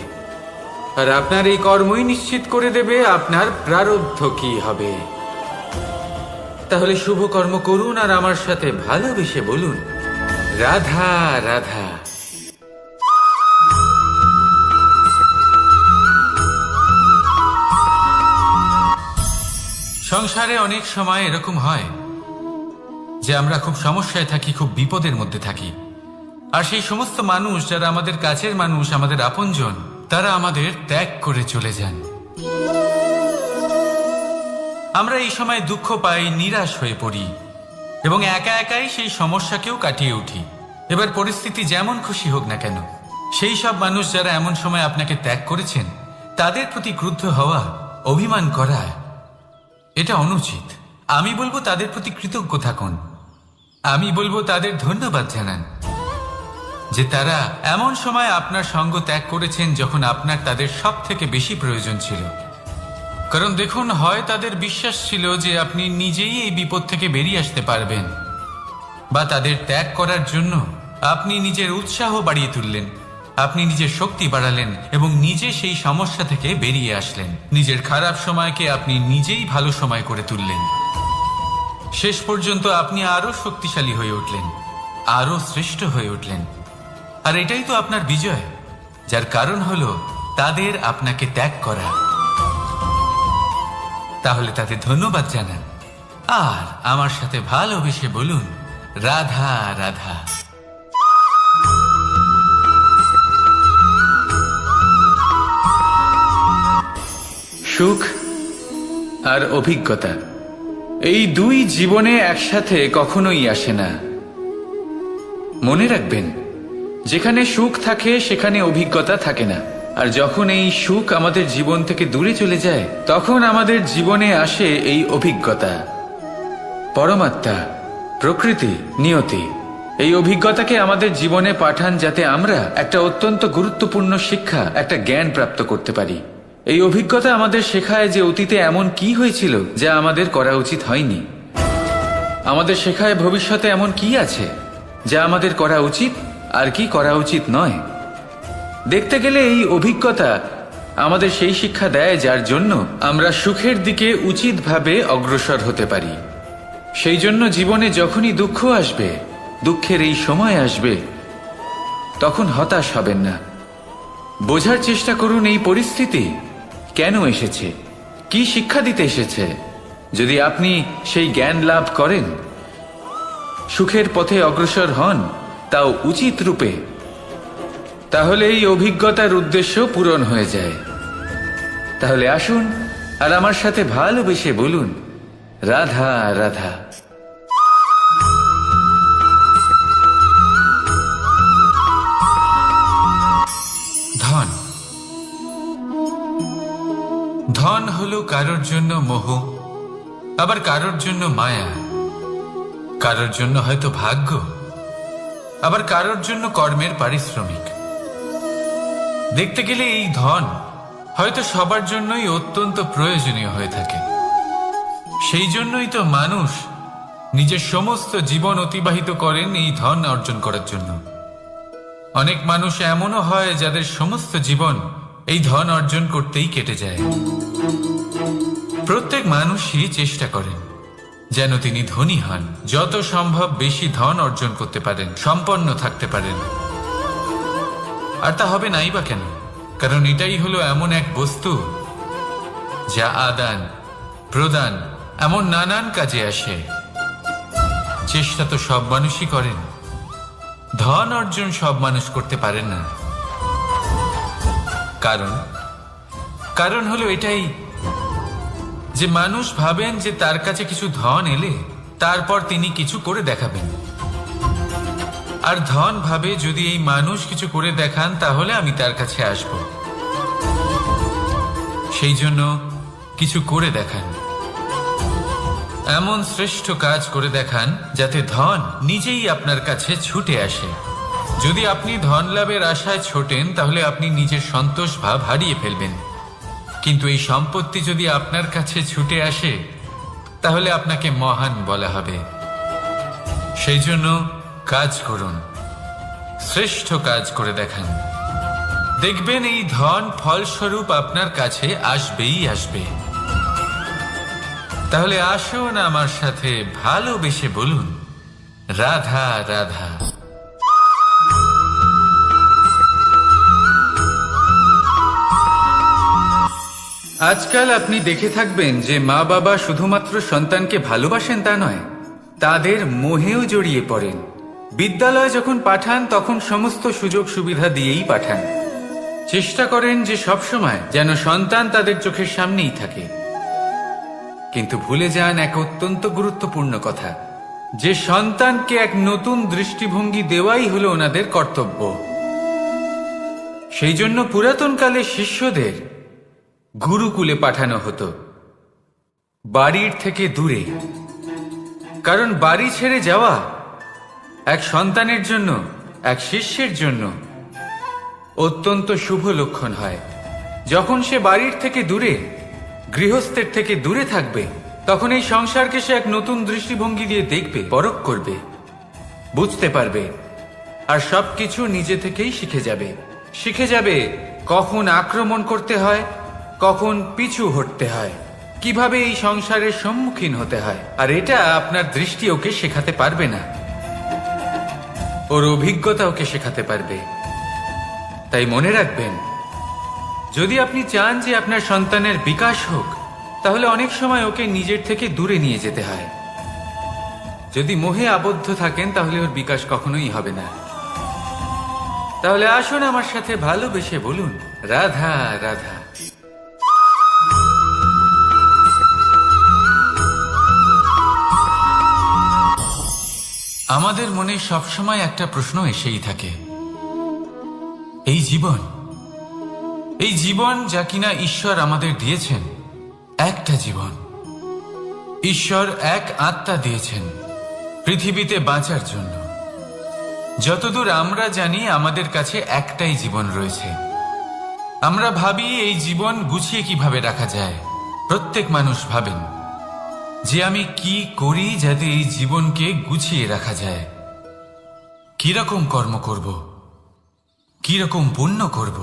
আর আপনার এই কর্মই নিশ্চিত করে দেবে আপনার প্রারব্ধ কি হবে। তাহলে শুভ কর্ম করুন আর আমার সাথে ভালোবেসে বলুন, রাধা রাধা। সংসারে অনেক সময় এরকম হয় যে আমরা খুব সমস্যায় থাকি, খুব বিপদের মধ্যে থাকি, আর সেই সমস্ত মানুষ যারা আমাদের কাছের মানুষ, আমাদের আপনজন, তারা আমাদের ত্যাগ করে চলে যান। আমরা এই সময় দুঃখ পাই, নিরাশ হয়ে পড়ি এবং একা একাই সেই সমস্যাকেও কাটিয়ে উঠি। এবার পরিস্থিতি যেমন খুশি হোক না কেন, সেই সব মানুষ যারা এমন সময় আপনাকে ত্যাগ করেছেন তাদের প্রতি ক্রুদ্ধ হওয়া, অভিমান করা এটা অনুচিত। আমি বলবো তাদের প্রতি কৃতজ্ঞ থাকুন। আমি বলবো তাদের ধন্যবাদ জানান যে তারা এমন সময় আপনার সঙ্গ ত্যাগ করেছেন যখন আপনার তাদের সব থেকে বেশি প্রয়োজন ছিল। কারণ দেখুন, হয় তাদের বিশ্বাস ছিল যে আপনি নিজেই এই বিপদ থেকে বেরিয়ে আসতে পারবেন, বা তাদের ত্যাগ করার জন্য আপনি নিজের উৎসাহ বাড়িয়ে তুললেন, আপনি নিজের শক্তি বাড়ালেন এবং নিজে সেই সমস্যা থেকে বেরিয়ে আসলেন। নিজের খারাপ সময়কে আপনি নিজেই ভালো সময় করে তুললেন। শেষ পর্যন্ত আপনি আরো শক্তিশালী হয়ে উঠলেন, আরো শ্রেষ্ঠ হয়ে উঠলেন। আর এটাই তো আপনার বিজয়, যার কারণ হলো তাদের আপনাকে ত্যাগ করা। তাহলে তাদের ধন্যবাদ জানান আর আমার সাথে ভালোবেসে বলুন, রাধা রাধা। সুখ আর অভিজ্ঞতা, এই দুই জীবনে একসাথে কখনোই আসে না। মনে রাখবেন, যেখানে সুখ থাকে সেখানে অভিজ্ঞতা থাকে না। আর যখন এই সুখ আমাদের জীবন থেকে দূরে চলে যায়, তখন আমাদের জীবনে আসে এই অভিজ্ঞতা। পরমাত্মা, প্রকৃতি, নিয়তি এই অভিজ্ঞতাকে আমাদের জীবনে পাঠান যাতে আমরা একটা অত্যন্ত গুরুত্বপূর্ণ শিক্ষা, একটা জ্ঞান প্রাপ্ত করতে পারি। এই অভিজ্ঞতা আমাদের শেখায় যে অতীতে এমন কি হয়েছিল যা আমাদের করা উচিত হয়নি। আমাদের শেখায় ভবিষ্যতে এমন কি আছে যা আমাদের করা উচিত আর কি করা উচিত নয়। দেখতে গেলে এই অভিজ্ঞতা আমাদের সেই শিক্ষা দেয় যার জন্য আমরা সুখের দিকে উচিতভাবে অগ্রসর হতে পারি। সেই জন্য জীবনে যখনই দুঃখ আসবে, দুঃখের এই সময় আসবে, তখন হতাশ হবেন না। বোঝার চেষ্টা করুন এই পরিস্থিতি কেন এসেছে, কি শিক্ষা দিতে এসেছে। যদি আপনি সেই জ্ঞান লাভ করেন, সুখের পথে অগ্রসর হন, তাও উচিত রূপে, তাহলে এই অভিজ্ঞতার উদ্দেশ্য পূরণ হয়ে যায়। তাহলে আসুন আর আমার সাথে ভালোবেসে বলুন, রাধা রাধা। ধন, ধন হলো কারোর জন্য মোহ, আবার কারোর জন্য মায়া, কারোর জন্য হয়তো ভাগ্য, আবার কারোর জন্য কর্মের পারিশ্রমিক। দেখতে গেলে এই ধন হয়তো সবার জন্যই অত্যন্ত প্রয়োজনীয় হয়ে থাকে। সেই জন্যই তো মানুষ নিজের সমস্ত জীবন অতিবাহিত করেন এই ধন অর্জন করার জন্য। অনেক মানুষ এমনও হয় যাদের সমস্ত জীবন এই ধন অর্জন করতেই কেটে যায়। প্রত্যেক মানুষই চেষ্টা করেন যেন তিনি ধনী হন, যত সম্ভব বেশি ধন অর্জন করতে পারেন, সম্পন্ন থাকতে পারেন। আর তা হবে নাই বা কেন? কারণ এটাই হলো এমন এক বস্তু যা আদান প্রদান এমন নানান কাজে আসে। চেষ্টা তো সব মানুষই করেন, ধন অর্জন সব মানুষ করতে পারেন না। কারণ হলো এটাই যে মানুষ ভাবেন যে তার কাছে কিছু ধন এলে তারপর তিনি কিছু করে দেখাবেন। আর ধন ভাবে যদি এই মানুষ কিছু করে দেখান তাহলে আমি তার কাছে আসব। সেই জন্য কিছু করে দেখান, এমন শ্রেষ্ঠ কাজ করে দেখান যাতে ধন নিজেই আপনার কাছে ছুটে আসে। যদি আপনি ধন লাভের আশায় ছোটেন তাহলে আপনি নিজের সন্তোষ ভাব হারিয়ে ফেলবেন। কিন্তু এই সম্পত্তি যদি আপনার কাছে ছুটে আসে তাহলে আপনাকে মহান বলা হবে। সেই জন্য কাজ করুন, শ্রেষ্ঠ কাজ করে দেখান, দেখবেন এই ধন ফলস্বরূপ আপনার কাছে আসবেই আসবে। তাহলে আসুন আমার সাথে ভালোবেসে বলুন, রাধা রাধা। আজকাল আপনি দেখে থাকবেন যে মা বাবা শুধুমাত্র সন্তানকে ভালোবাসেন তা নয়, তাদের মোহেও জড়িয়ে পড়েন। বিদ্যালয়ে যখন পাঠান তখন সমস্ত সুযোগ সুবিধা দিয়েই পাঠান। চেষ্টা করেন যে সবসময় যেন সন্তান তাদের চোখের সামনেই থাকে। কিন্তু ভুলে যান এক অত্যন্ত গুরুত্বপূর্ণ কথা, যে সন্তানকে এক নতুন দৃষ্টিভঙ্গি দেওয়াই হলো ওনাদের কর্তব্য। সেই জন্য পুরাতনকালে শিষ্যদের গুরুকুলে পাঠানো হতো, বাড়ির থেকে দূরে। কারণ বাড়ি ছেড়ে যাওয়া এক সন্তানের জন্য, এক শিষ্যের জন্য অত্যন্ত শুভ লক্ষণ হয়। যখন সে বাড়ির থেকে দূরে, গৃহস্থের থেকে দূরে থাকবে, তখন এই সংসারকে সে এক নতুন দৃষ্টিভঙ্গি দিয়ে দেখবে, পরখ করবে, বুঝতে পারবে, আর সবকিছু নিজে থেকেই শিখে যাবে কখন আক্রমণ করতে হয়, কখন পিছু হটতে হয়, কিভাবে এই সংসারের সম্মুখীন হতে হয়। আর এটা আপনার দৃষ্টি ওকে শেখাতে পারবে না, ওর অভিজ্ঞতা ওকে শেখাতে পারবে। তাই মনে রাখবেন, যদি আপনি চান যে আপনার সন্তানের বিকাশ হোক, তাহলে অনেক সময় ওকে নিজের থেকে দূরে নিয়ে যেতে হয়। যদি মোহে আবদ্ধ থাকেন তাহলে ওর বিকাশ কখনোই হবে না। তাহলে আসুন আমার সাথে ভালোবেসে বলুন, রাধা রাধা। আমাদের মনে সবসময় একটা প্রশ্ন এসেই থাকে, এই জীবন যা কিনা ঈশ্বর আমাদের দিয়েছেন, একটা জীবন। ঈশ্বর এক আত্মা দিয়েছেন পৃথিবীতে বাঁচার জন্য। যতদূর আমরা জানি আমাদের কাছে একটাই জীবন রয়েছে। আমরা ভাবি এই জীবন গুছিয়ে কিভাবে রাখা যায়। প্রত্যেক মানুষ ভাবেন যে আমি কি করি যাতে এই জীবনকে গুছিয়ে রাখা যায়, কিরকম কর্ম করব, কিরকম পুণ্য করব,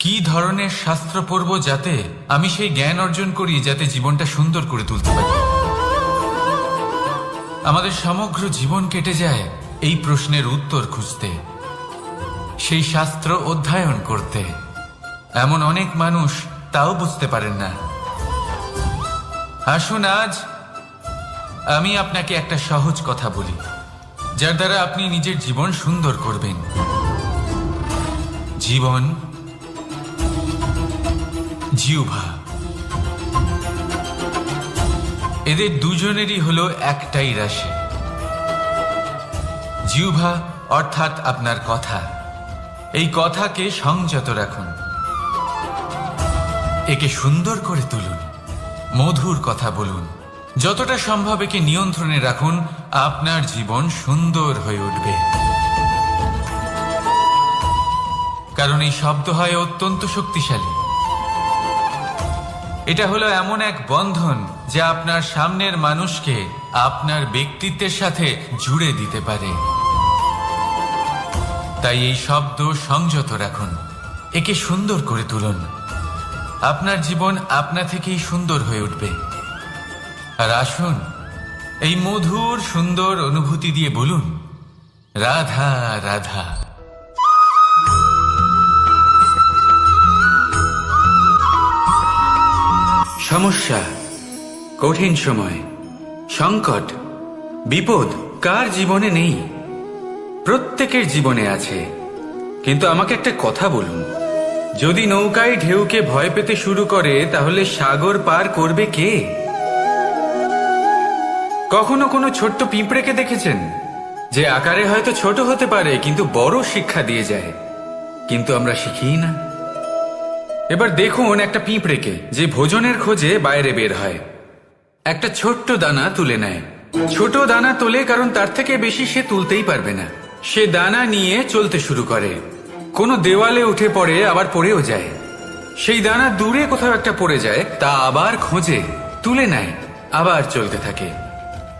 কি ধরনের শাস্ত্র পড়ব যাতে আমি সেই জ্ঞান অর্জন করি, যাতে জীবনটা সুন্দর করে তুলতে পারি। আমাদের সমগ্র জীবন কেটে যায় এই প্রশ্নের উত্তর খুঁজতে, সেই শাস্ত্র অধ্যয়ন করতে। এমন অনেক মানুষ তাও বুঝতে পারেন না। আসুন আজ আমি আপনাকে একটা সহজ কথা বলি, যার দ্বারা আপনি নিজের জীবন সুন্দর করবেন। জীবন, জিহ্বা, এদের দুজনেরই হলো একটাই রাশি। জিহ্বা অর্থাৎ আপনার কথা, এই কথাকে সংযত রাখুন, একে সুন্দর করে তুলুন, মধুর কথা বলুন, যতটা সম্ভব একে নিয়ন্ত্রণে রাখুন। আপনার জীবন সুন্দর হয়ে উঠবে। কারণ এই শব্দ হয় অত্যন্ত শক্তিশালী। এটা হলো এমন এক বন্ধন যা আপনার সামনের মানুষকে আপনার ব্যক্তিত্বের সাথে জুড়ে দিতে পারে। তাই এই শব্দ সংযত রাখুন, একে সুন্দর করে তুলুন। আপনার জীবন আপনা থেকেই সুন্দর হয়ে উঠবে। আর আসুন এই মধুর সুন্দর অনুভূতি দিয়ে বলুন, রাধা রাধা। সমস্যা, কঠিন সময়, সংকট, বিপদ কার জীবনে নেই? প্রত্যেকের জীবনে আছে। কিন্তু আমাকে একটা কথা বলুন, যদি নৌকায় ঢেউকে ভয় পেতে শুরু করে, তাহলে সাগর পার করবে কে? কখনো কোনো ছোট্ট পিঁপড়েকে দেখেছেন, যে আকারে হয়তো ছোট হতে পারে কিন্তু বড় শিক্ষা দিয়ে যায়? কিন্তু আমরা শিখিই না। এবার দেখুন একটা পিঁপড়েকে, যে ভোজনের খোঁজে বাইরে বের হয়, একটা ছোট্ট দানা তুলে নেয়। ছোট দানা তোলে কারণ তার থেকে বেশি সে তুলতেই পারবে না। সে দানা নিয়ে চলতে শুরু করে, কোনো দেওয়ালে উঠে পড়ে, আবার পড়েও যায়। সেই দানা দূরে কোথাও একটা পড়ে যায়, তা আবার খোঁজে, তুলে নেয়, আবার চলতে থাকে।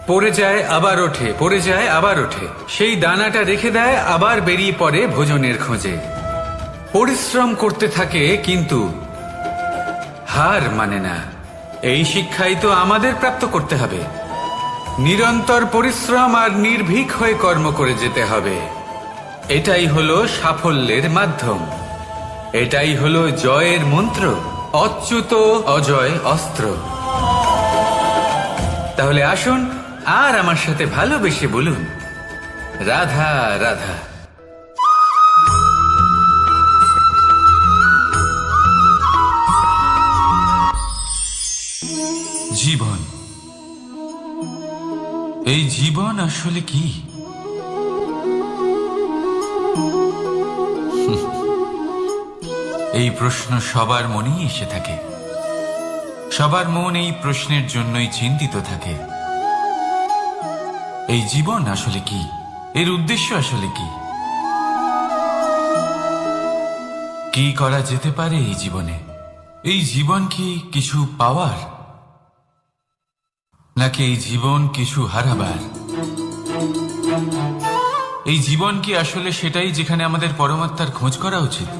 পড়ে যায় আবার ওঠে, পড়ে যায় আবার ওঠে। সেই দানাটা রেখে দেয়, আবার বেরিয়ে পড়ে ভোজনের খোঁজে। পরিশ্রম করতে থাকে কিন্তু হার মানে না। এই শিক্ষাই তো আমাদের প্রাপ্ত করতে হবে। নিরন্তর পরিশ্রম আর নির্ভীক হয়ে কর্ম করে যেতে হবে। এটাই হলো সাফল্যের মাধ্যম, এটাই হলো জয়ের মন্ত্র, অচ্যুত অজয় অস্ত্র। তাহলে আসুন আর আমার সাথে ভালোবেসে বলুন, রাধা রাধা। জীবন, এই জীবন আসলে কি? এই প্রশ্ন সবার মনেই এসে থাকে। সবার মন এই প্রশ্নের জন্যই চিন্তিত থাকে। এই জীবন আসলে কি? এর উদ্দেশ্য আসলে কি? কি করা যেতে পারে এই জীবনে? এই জীবন কি কিছু পাওয়ার, নাকি এই জীবন কিছু হারাবার? এই জীবন কি আসলে সেটাই যেখানে আমাদের পরমাত্মার খোঁজ করা উচিত,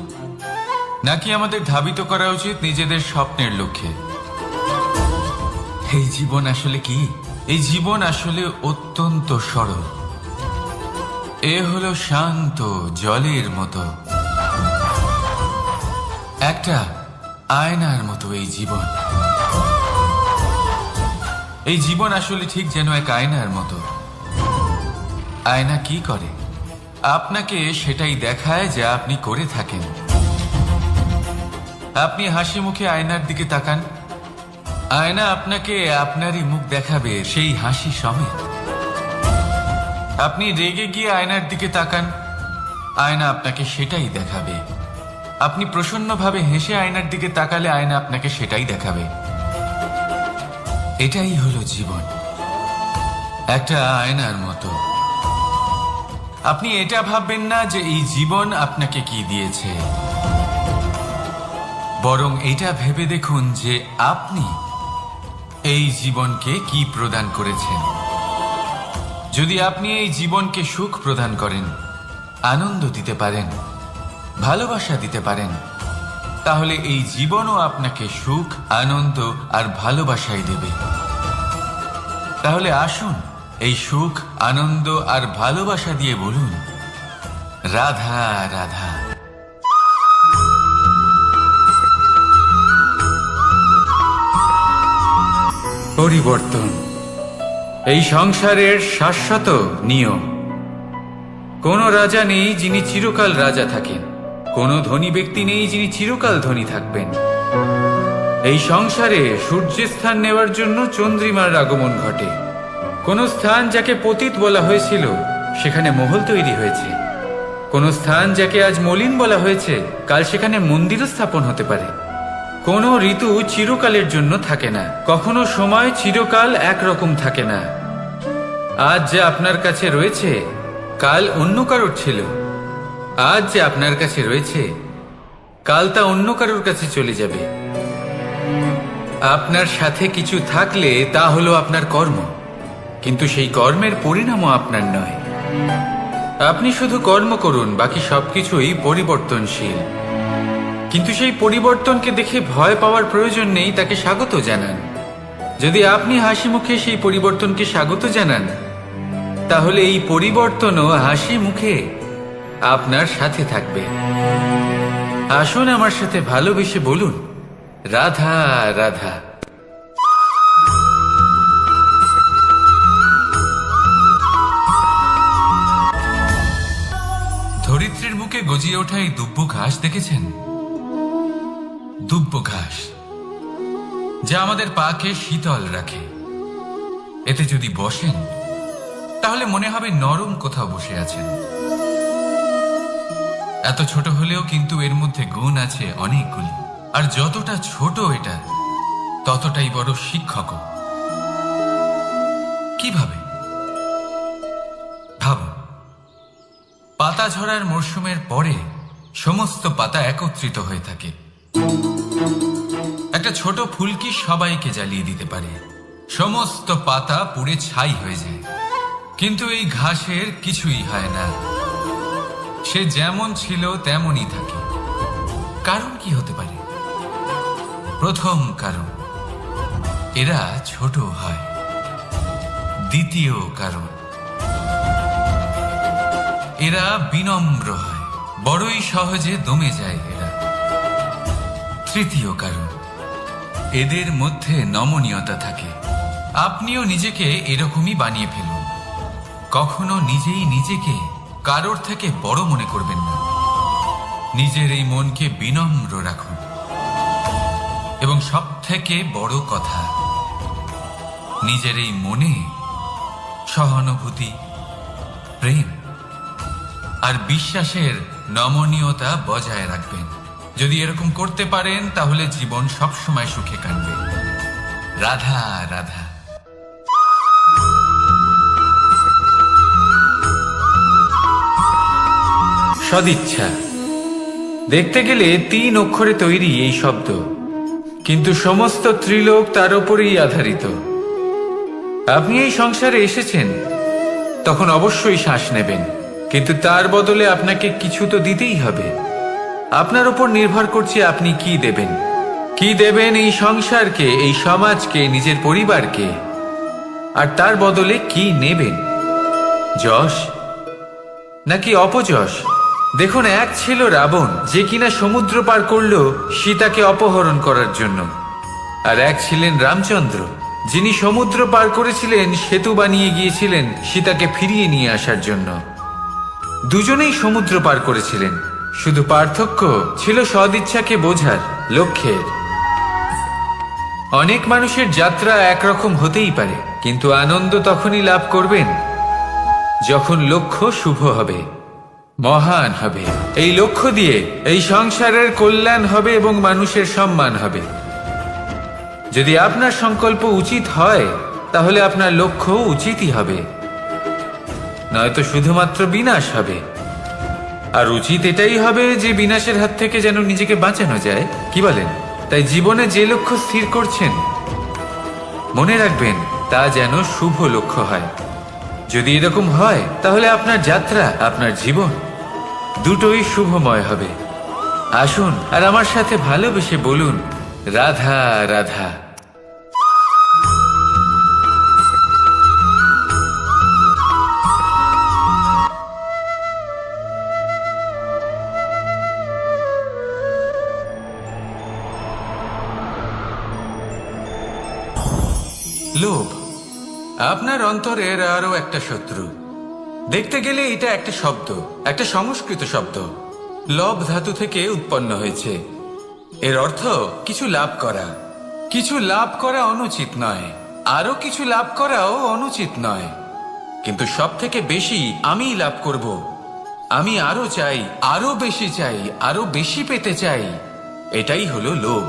নাকি আমাদের ধাবিত করা উচিত নিজেদের স্বপ্নের লক্ষ্যে? এই জীবন আসলে কি? এই জীবন আসলে অত্যন্ত সরল। এ হলো শান্ত জলের মতো, একটা আয়নার মতো এই জীবন। এই জীবন আসলে ঠিক যেন এক আয়নার মতো। আয়না কি করে? আপনাকে সেটাই দেখায় যা আপনি করে থাকেন। আপনি হাসি মুখে আয়নার দিকে তাকান, আয়না আপনাকে আপনারই মুখ দেখাবে, সেই হাসি সমেত। আপনি রেগে গিয়ে আয়নার দিকে তাকান, আয়না আপনাকে সেটাই দেখাবে। আপনি প্রসন্নভাবে হেসে আয়নার দিকে তাকালে আয়না আপনাকে সেটাই দেখাবে। এটাই হলো জীবন, একটা আয়নার মতো। আপনি এটা ভাববেন না যে এই জীবন আপনাকে কি দিয়েছে, বরং এটা ভেবে দেখুন যে আপনি এই জীবনকে কি প্রদান করেছেন। যদি আপনি এই জীবনকে সুখ প্রদান করেন, আনন্দ দিতে পারেন, ভালোবাসা দিতে পারেন, তাহলে এই জীবনও আপনাকে সুখ, আনন্দ আর ভালোবাসাই দেবে। তাহলে আসুন এই সুখ, আনন্দ আর ভালোবাসা দিয়ে বলুন, রাধা রাধা। পরিবর্তন এই সংসারের শাশ্বত নিয়ম। কোনো রাজা নেই যিনি চিরকাল রাজা থাকেন, কোনো ধনী ব্যক্তি নেই যিনি চিরকাল ধনী থাকবেন। এই সংসারে সূর্যের স্থান নেওয়ার জন্য চন্দ্রিমার আগমন ঘটে। কোন স্থান যাকে পতিত বলা হয়েছিল সেখানে মহল তৈরি হয়েছে। কোন স্থান যাকে আজ মলিন বলা হয়েছে কাল সেখানে মন্দিরও স্থাপন হতে পারে। কোনো ঋতু চিরকালের জন্য থাকে না, কখনো সময় চিরকাল একরকম থাকে না। আজ যে আপনার কাছে রয়েছে কাল অন্য কারোর ছিল, আজ যে আপনার কাছে রয়েছে কাল তা অন্য কারোর কাছে চলে যাবে। আপনার সাথে কিছু থাকলে তা হলো আপনার কর্ম, কিন্তু সেই কর্মের পরিণামও আপনার নয়। আপনি শুধু কর্ম করুন, বাকি সবকিছুই পরিবর্তনশীল। কিন্তু সেই পরিবর্তনকে দেখে ভয় পাওয়ার প্রয়োজন নেই, তাকে স্বাগত জানান। যদি আপনি হাসি মুখে সেই পরিবর্তনকে স্বাগত জানান, তাহলে এই পরিবর্তনও হাসি মুখে আপনার সাথে থাকবে। আসুন আমার সাথে ভালোবেসে বলুন, রাধা রাধা। ধরিত্রীর বুকে গজিয়ে ওঠা এই দুব্ব ঘাস দেখেছেন? দুব্ব ঘাস যা আমাদের পাকে শীতল রাখে। এতে যদি বসেন তাহলে মনে হবে নরম কোথাও বসে আছেন। এত ছোট হলেও কিন্তু এর মধ্যে গুণ আছে অনেকগুলি, আর যতটা ছোট এটা ততটাই বড় শিক্ষকও। কিভাবে? ভাবুন, পাতা ঝরার মরশুমের পরে সমস্ত পাতা একত্রিত হয়ে থাকে। একটা ছোট ফুলকি সবাইকে জ্বালিয়ে দিতে পারে, সমস্ত পাতা পুড়ে ছাই হয়ে যায়। কিন্তু এই ঘাসের কিছুই হয় না, সে যেমন ছিল তেমনই থাকে। কারণ কি হতে পারে? প্রথম কারণ, এরা ছোট হয়। দ্বিতীয় কারণ, এরা বিনম্র হয়, বড়ই সহজে দমে যায় এরা। তৃতীয় কারণ, এদের মধ্যে নমনীয়তা থাকে। আপনিও নিজেকে এরকমই বানিয়ে ফেলুন। কখনো নিজেই নিজেকে কারোর থেকে বড় মনে করবেন না। নিজের এই মনকে বিনম্র রাখুন। এবং সব থেকে বড় কথা, নিজের এই মনে সহানুভূতি, প্রেম আর বিশ্বাসের নমনীয়তা বজায় রাখবেন। যদি এরকম করতে পারেন তাহলে জীবন সবসময় সুখে কাটবে। রাধা রাধা। সদিচ্ছা দেখতে গেলে 3 অক্ষরে তৈরি এই শব্দ, কিন্তু সমস্ত ত্রিলোক তার উপরেই আধারিত। আপনি এই সংসারে এসেছেন, তখন অবশ্যই শ্বাস নেবেন, কিন্তু তার বদলে আপনাকে কিছু তো দিতেই হবে। আপনার উপর নির্ভর করছে আপনি কি দেবেন। কি দেবেন এই সংসারকে, এই সমাজকে, নিজের পরিবারকে, আর তার বদলে কি নেবেন? যশ নাকি অপযশ? দেখুন, এক ছিল রাবণ, যে কিনা সমুদ্র পার করল সীতাকে অপহরণ করার জন্য, আর এক ছিলেন রামচন্দ্র, যিনি সমুদ্র পার করেছিলেন, সেতু বানিয়ে গিয়েছিলেন সীতাকে ফিরিয়ে নিয়ে আসার জন্য। দুজনেই সমুদ্র পার করেছিলেন, শুধু পার্থক্য ছিল সদিচ্ছাকে বোঝার, লক্ষ্যের। অনেক মানুষের যাত্রা একরকম হতেই পারে, কিন্তু আনন্দ তখনই লাভ করবেন যখন লক্ষ্য শুভ হবে, মহান হবে। এই লক্ষ্য দিয়ে এই সংসারের কল্যাণ হবে এবং মানুষের সম্মান হবে। যদি আপনার সংকল্প উচিত হয়, তাহলে আপনার লক্ষ্য উচিতই হবে, নয়তো শুধুমাত্র বিনাশ হবে। আর উচিত এটাই হবে যে বিনাশের হাত থেকে যেন নিজেকে বাঁচানো যায়, কি বলেন? তাই জীবনে যে লক্ষ্য স্থির করছেন, মনে রাখবেন তা যেন শুভ লক্ষ্য হয়। যদি এরকম হয়, তাহলে আপনার যাত্রা, আপনার জীবন দুটোই শুভময় হবে। আসুন আর আমার সাথে ভালোবেসে বলুন, রাধা রাধা। লোভ আপনার অন্তরের আরো একটা শত্রু। দেখতে গেলে এটা একটা শব্দ, একটা সংস্কৃত শব্দ, লব ধাতু থেকে উৎপন্ন হয়েছে। এর অর্থ কিছু লাভ করা। কিছু লাভ করা অনুচিত নয়, আরো কিছু লাভ করাও অনুচিত নয়, কিন্তু সব থেকে বেশি আমি লাভ করব, আমি আরো চাই, আরো বেশি চাই, আরো বেশি পেতে চাই, এটাই হলো লোভ।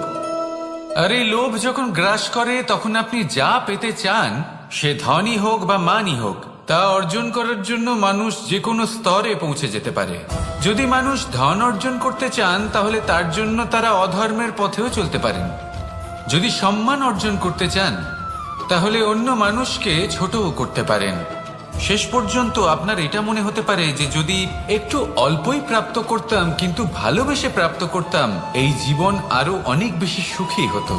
আর এই লোভ যখন গ্রাস করে, তখন আপনি যা পেতে চান, সে ধনই হোক বা মানই হোক, তা অর্জন করার জন্য মানুষ যে কোনো স্তরে পৌঁছে যেতে পারে। যদি মানুষ ধন অর্জন করতে চান, তাহলে তার জন্য তারা অধর্মের পথেও চলতে পারেন। যদি সম্মান অর্জন করতে চান, তাহলে অন্য মানুষকে ছোটও করতে পারেন। শেষ পর্যন্ত আপনার এটা মনে হতে পারে যে যদি একটু অল্পই প্রাপ্ত করতাম, কিন্তু ভালোবেসে প্রাপ্ত করতাম, এই জীবন আরো অনেক বেশি সুখী হতো।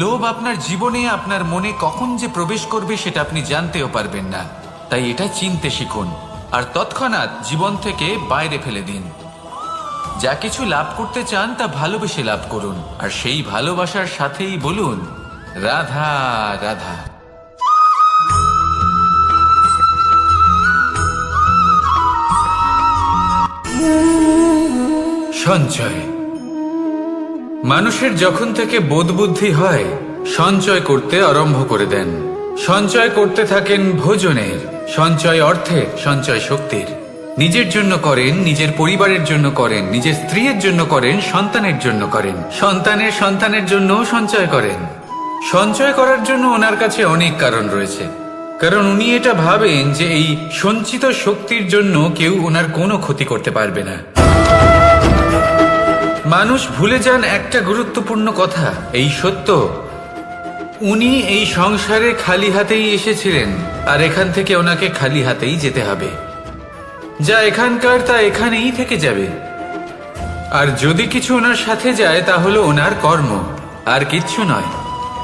লোভ আপনার জীবনে, আপনার মনে কখন যে প্রবেশ করবে সেটা আপনি জানতেও পারবেন না। তাই এটা চিনতে শিখুন, আর তৎক্ষণাৎ জীবন থেকে বাইরে ফেলে দিন। যা কিছু লাভ করতে চান তা ভালোবেসে লাভ করুন, আর সেই ভালোবাসার সাথেই বলুন, রাধা রাধা। সঞ্চয় মানুষের যখন থেকে বোধ বুদ্ধি হয়, সঞ্চয় করতে আরম্ভ করে দেন। সঞ্চয় করতে থাকেন ভোজনের, সঞ্চয় অর্থের, সঞ্চয় শক্তির। নিজের জন্য করেন, নিজের পরিবারের জন্য করেন, নিজের স্ত্রীর জন্য করেন, সন্তানের জন্য করেন, সন্তানের সন্তানের জন্যও সঞ্চয় করেন। সঞ্চয় করার জন্য ওনার কাছে অনেক কারণ রয়েছে, কারণ উনি এটা ভাবেন যে এই সঞ্চিত শক্তির জন্য কেউ ওনার কোনো ক্ষতি করতে পারবে না। মানুষ ভুলে যান একটা গুরুত্বপূর্ণ কথা, এই সত্য, উনি এই সংসারে খালি হাতেই এসেছিলেন, আর এখান থেকে ওনাকে খালি হাতেই যেতে হবে। যা এখানকার তা এখানেই থেকে যাবে। আর যদি কিছু ওনার সাথে যায়, তা হলো ওনার কর্ম, আর কিচ্ছু নয়।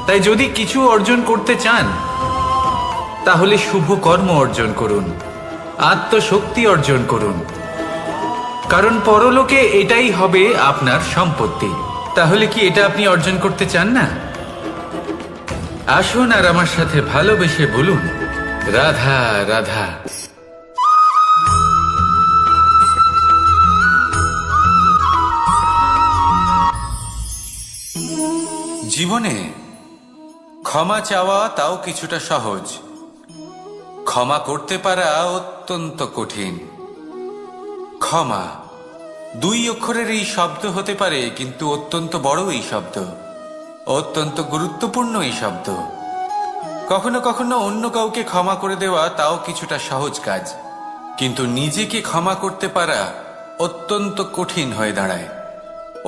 তাই যদি কিছু অর্জন করতে চান, তাহলে শুভ কর্ম অর্জন করুন, আত্মশক্তি অর্জন করুন, কারণ পরলোকে এটাই হবে আপনার সম্পত্তি। তাহলে কি এটা আপনি অর্জন করতে চান না? আসুন আর আমার সাথে ভালোবেসে বলুন, রাধা রাধা। জীবনে ক্ষমা চাওয়া তাও কিছুটা সহজ, ক্ষমা করতে পারা অত্যন্ত কঠিন। ক্ষমা 2 অক্ষরের এই শব্দ হতে পারে, কিন্তু অত্যন্ত বড় এই শব্দ, অত্যন্ত গুরুত্বপূর্ণ এই শব্দ। কখনো কখনো অন্য কাউকে ক্ষমা করে দেওয়া তাও কিছুটা সহজ কাজ, কিন্তু নিজেকে ক্ষমা করতে পারা অত্যন্ত কঠিন হয়ে দাঁড়ায়।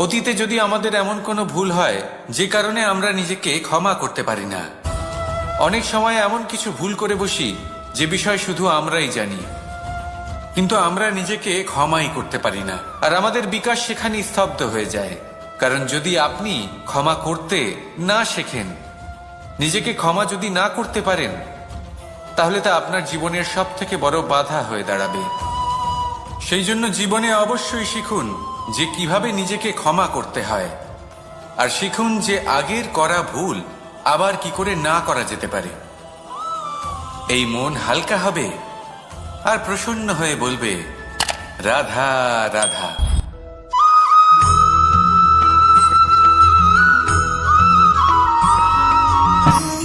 অতীতে যদি আমাদের এমন কোনো ভুল হয় যে কারণে আমরা নিজেকে ক্ষমা করতে পারি না, অনেক সময় এমন কিছু ভুল করে বসি যে বিষয় শুধু আমরাই জানি, কিন্তু আমরা নিজেকে ক্ষমাই করতে পারি না, আর আমাদের বিকাশ সেখানেই স্তব্ধ হয়ে যায়। কারণ যদি আপনি ক্ষমা করতে না শেখেন, নিজেকে ক্ষমা যদি না করতে পারেন, তাহলে তা আপনার জীবনের সব থেকে বড় বাধা হয়ে দাঁড়াবে। সেই জন্য জীবনে অবশ্যই শিখুন যে কিভাবে নিজেকে ক্ষমা করতে হয়, আর শিখুন যে আগের করা ভুল আবার কি করে না করা যেতে পারে। এই মন হালকা হবে আর প্রসন্ন হয়ে বলবে, রাধা রাধা।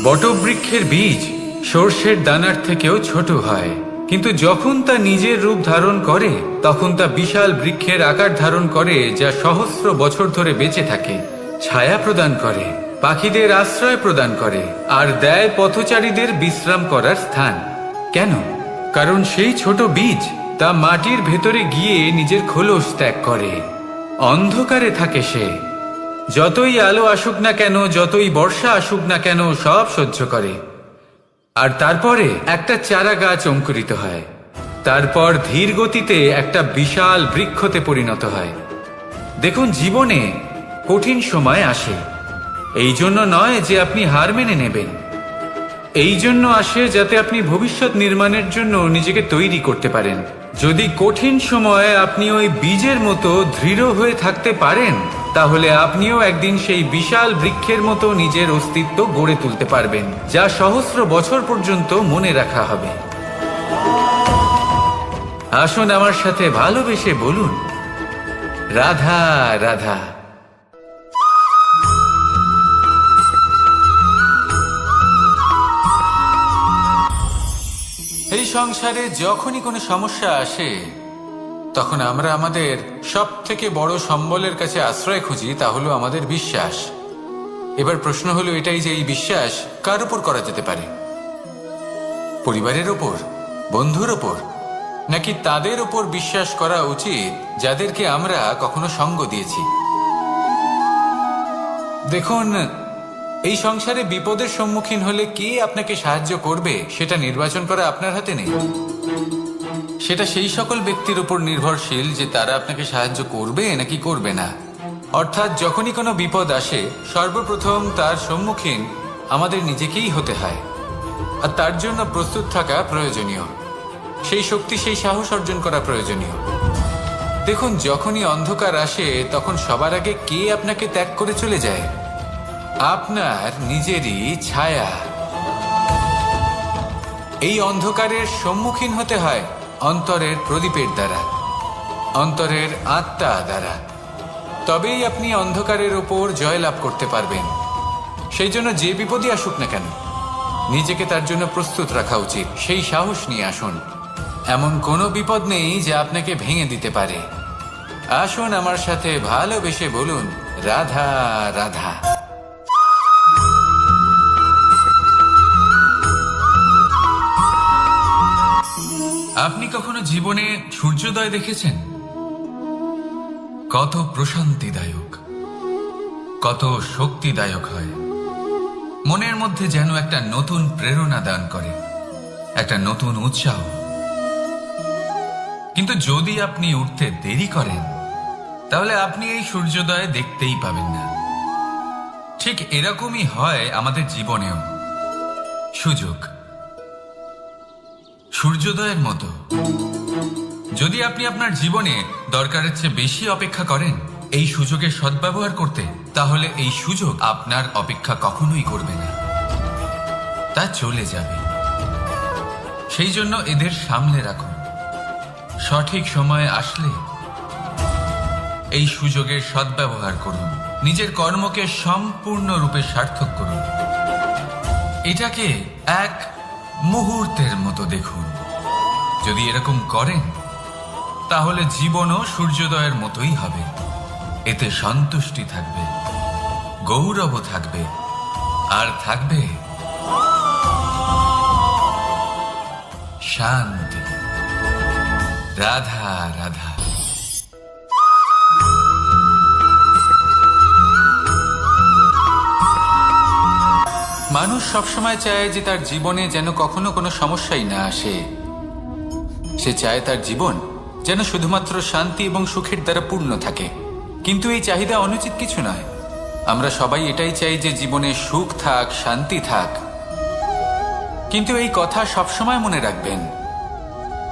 বটবৃক্ষের বীজ সর্ষের দানার থেকেও ছোট হয়, কিন্তু যখন তা নিজের রূপ ধারণ করে তখন তা বিশাল বৃক্ষের আকার ধারণ করে, যা সহস্র বছর ধরে বেঁচে থাকে, ছায়া প্রদান করে, পাখিদের আশ্রয় প্রদান করে, আর দেয় পথচারীদের বিশ্রাম করার স্থান। কেন? কারণ সেই ছোট বীজ তা মাটির ভেতরে গিয়ে নিজের খোলস ত্যাগ করে। অন্ধকারে থাকে সে, যতই আলো আসুক না কেন, যতই বর্ষা আসুক না কেন, সব সহ্য করে। আর তারপরে একটা চারা গাছ অঙ্কুরিত হয়, তারপর ধীর গতিতে একটা বিশাল বৃক্ষতে পরিণত হয়। দেখুন, জীবনে কঠিন সময় আসে, এই জন্য নয় যে আপনি হার মেনে নেবেন, এই জন্য আসে যাতে আপনি ভবিষ্যৎ নির্মাণের জন্য নিজেকে তৈরি করতে পারেন। যদি কঠিন সময়ে আপনি ওই বীজের মতো দৃঢ় হয়ে থাকতে পারেন, তাহলে আপনিও একদিন সেই বিশাল বৃক্ষের মতো নিজের অস্তিত্ব গড়ে তুলতে পারবেন, যা সহস্র বছর পর্যন্ত মনে রাখা হবে। আসুন আমার সাথে ভালোবেসে বলুন, রাধা রাধা। এই সংসারে যখনই কোনো সমস্যা আসে, তখন আমরা আমাদের সব থেকে বড় সম্বলের কাছে আশ্রয় খুঁজি, তা হলো আমাদের বিশ্বাস। এবার প্রশ্ন হলো এটাই যে এই বিশ্বাস কার উপর করা যেতে পারে? পরিবারের ওপর, বন্ধুর ওপর, নাকি তাদের ওপর বিশ্বাস করা উচিত যাদেরকে আমরা কখনো সঙ্গ দিয়েছি? দেখুন, এই সংসারে বিপদের সম্মুখীন হলে কে আপনাকে সাহায্য করবে সেটা নির্বাচন করা আপনার হাতে নেই। সেটা সেই সকল ব্যক্তির উপর নির্ভরশীল যে তারা আপনাকে সাহায্য করবে নাকি করবে না। অর্থাৎ যখনই কোনো বিপদ আসে, সর্বপ্রথম তার সম্মুখীন আমাদের নিজেকেই হতে হয়, আর তার জন্য প্রস্তুত থাকা প্রয়োজনীয়, সেই শক্তি, সেই সাহস অর্জন করা প্রয়োজনীয়। দেখুন, যখনই অন্ধকার আসে তখন সবার আগে কে আপনাকে ত্যাগ করে চলে যায়? আপনার নিজেরই ছায়া। এই অন্ধকারের সম্মুখীন হতে হয় অন্তরের প্রদীপের দ্বারা, অন্তরের আত্মা দ্বারা। তবেই আপনি অন্ধকারের ওপর জয়লাভ করতে পারবেন। সেই জন্য যে বিপদই আসুক না কেন, নিজেকে তার জন্য প্রস্তুত রাখা উচিত। সেই সাহস নিয়ে আসুন। এমন কোনো বিপদ নেই যা আপনাকে ভেঙে দিতে পারে। আসুন আমার সাথে ভালোবেসে বলুন, রাধা রাধা। আপনি কখনো জীবনে সূর্যোদয় দেখেছেন? কত প্রশান্তিদায়ক, কত শক্তিদায়ক হয়। মনের মধ্যে যেন একটা নতুন প্রেরণা দান করে, একটা নতুন উৎসাহ। কিন্তু যদি আপনি উঠতে দেরি করেন, তাহলে আপনি এই সূর্যোদয় দেখতেই পাবেন না। ঠিক এরকমই হয় আমাদের জীবনেও। সুযোগ সূর্যোদয়ের মতো। যদি আপনি আপনার জীবনে দরকারের চেয়ে বেশি অপেক্ষা করেন এই সুযোগের সদ্ব্যবহার করতে, তাহলে এই সুযোগ আপনার অপেক্ষা কখনোই করবে না, তা চলে যাবে। সেই জন্য এদের সামলে রাখুন। সঠিক সময় আসলে এই সুযোগের সদ্ব্যবহার করুন, নিজের কর্মকে সম্পূর্ণরূপে সার্থক করুন। এটাকে এক মুহূর্তের মতো দেখুন। যদি এরকম করেন, তাহলে জীবনও সূর্যোদয়ের মতোই হবে। এতে সন্তুষ্টি থাকবে, গৌরব থাকবে, আর থাকবে শান্তি। রাধা রাধা। মানুষ সবসময় চায় যে তার জীবনে যেন কখনো কোনো সমস্যাই না আসে। সে চায় তার জীবন যেন শুধুমাত্র শান্তি এবং সুখের দ্বারা পূর্ণ থাকে। কিন্তু এই চাহিদা অনুচিত কিছু নয়। আমরা সবাই এটাই চাই যে জীবনে সুখ থাক, শান্তি থাক। কিন্তু এই কথা সবসময় মনে রাখবেন,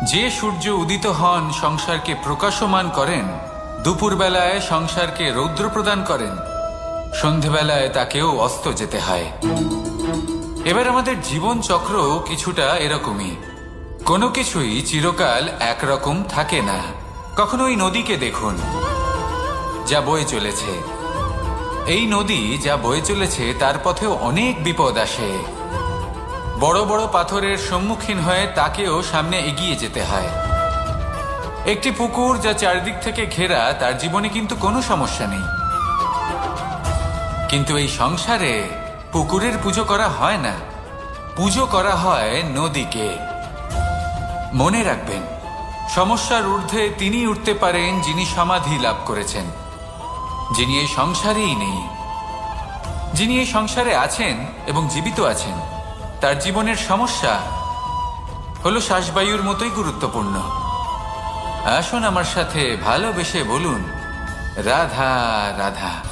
যে সূর্য উদিত হন সংসারকে প্রকাশমান করেন, দুপুরবেলায় সংসারকে রৌদ্র প্রদান করেন, সন্ধেবেলায় তাকেও অস্ত যেতে হয়। এবার আমাদের জীবন চক্র কিছুটা এরকমই। কোনো কিছুই চিরকাল একরকম থাকে না। কখনো এই নদীকে দেখুন, যা বয়ে চলেছে। এই নদী যা বয়ে চলেছে তার পথেও অনেক বিপদ আসে। বড় বড় পাথরের সম্মুখীন হয়ে তাকেও সামনে এগিয়ে যেতে হয়। একটি পুকুর যা চারদিক থেকে ঘেরা, তার জীবনে কিন্তু কোনো সমস্যা নেই। কিন্তু এই সংসারে পুকুরের পুজো করা হয় না, পুজো করা হয় নদীকে। মনে রাখবেন, সমস্যার ঊর্ধ্বে তিনি উঠতে পারেন যিনি সমাধি লাভ করেছেন, যিনি এই সংসারেই নেই। যিনি এই সংসারে আছেন এবং জীবিত আছেন, তার জীবনের সমস্যা হলো শ্বাসবায়ুর মতোই গুরুত্বপূর্ণ। আসুন আমার সাথে ভালোবেসে বলুন, রাধা রাধা।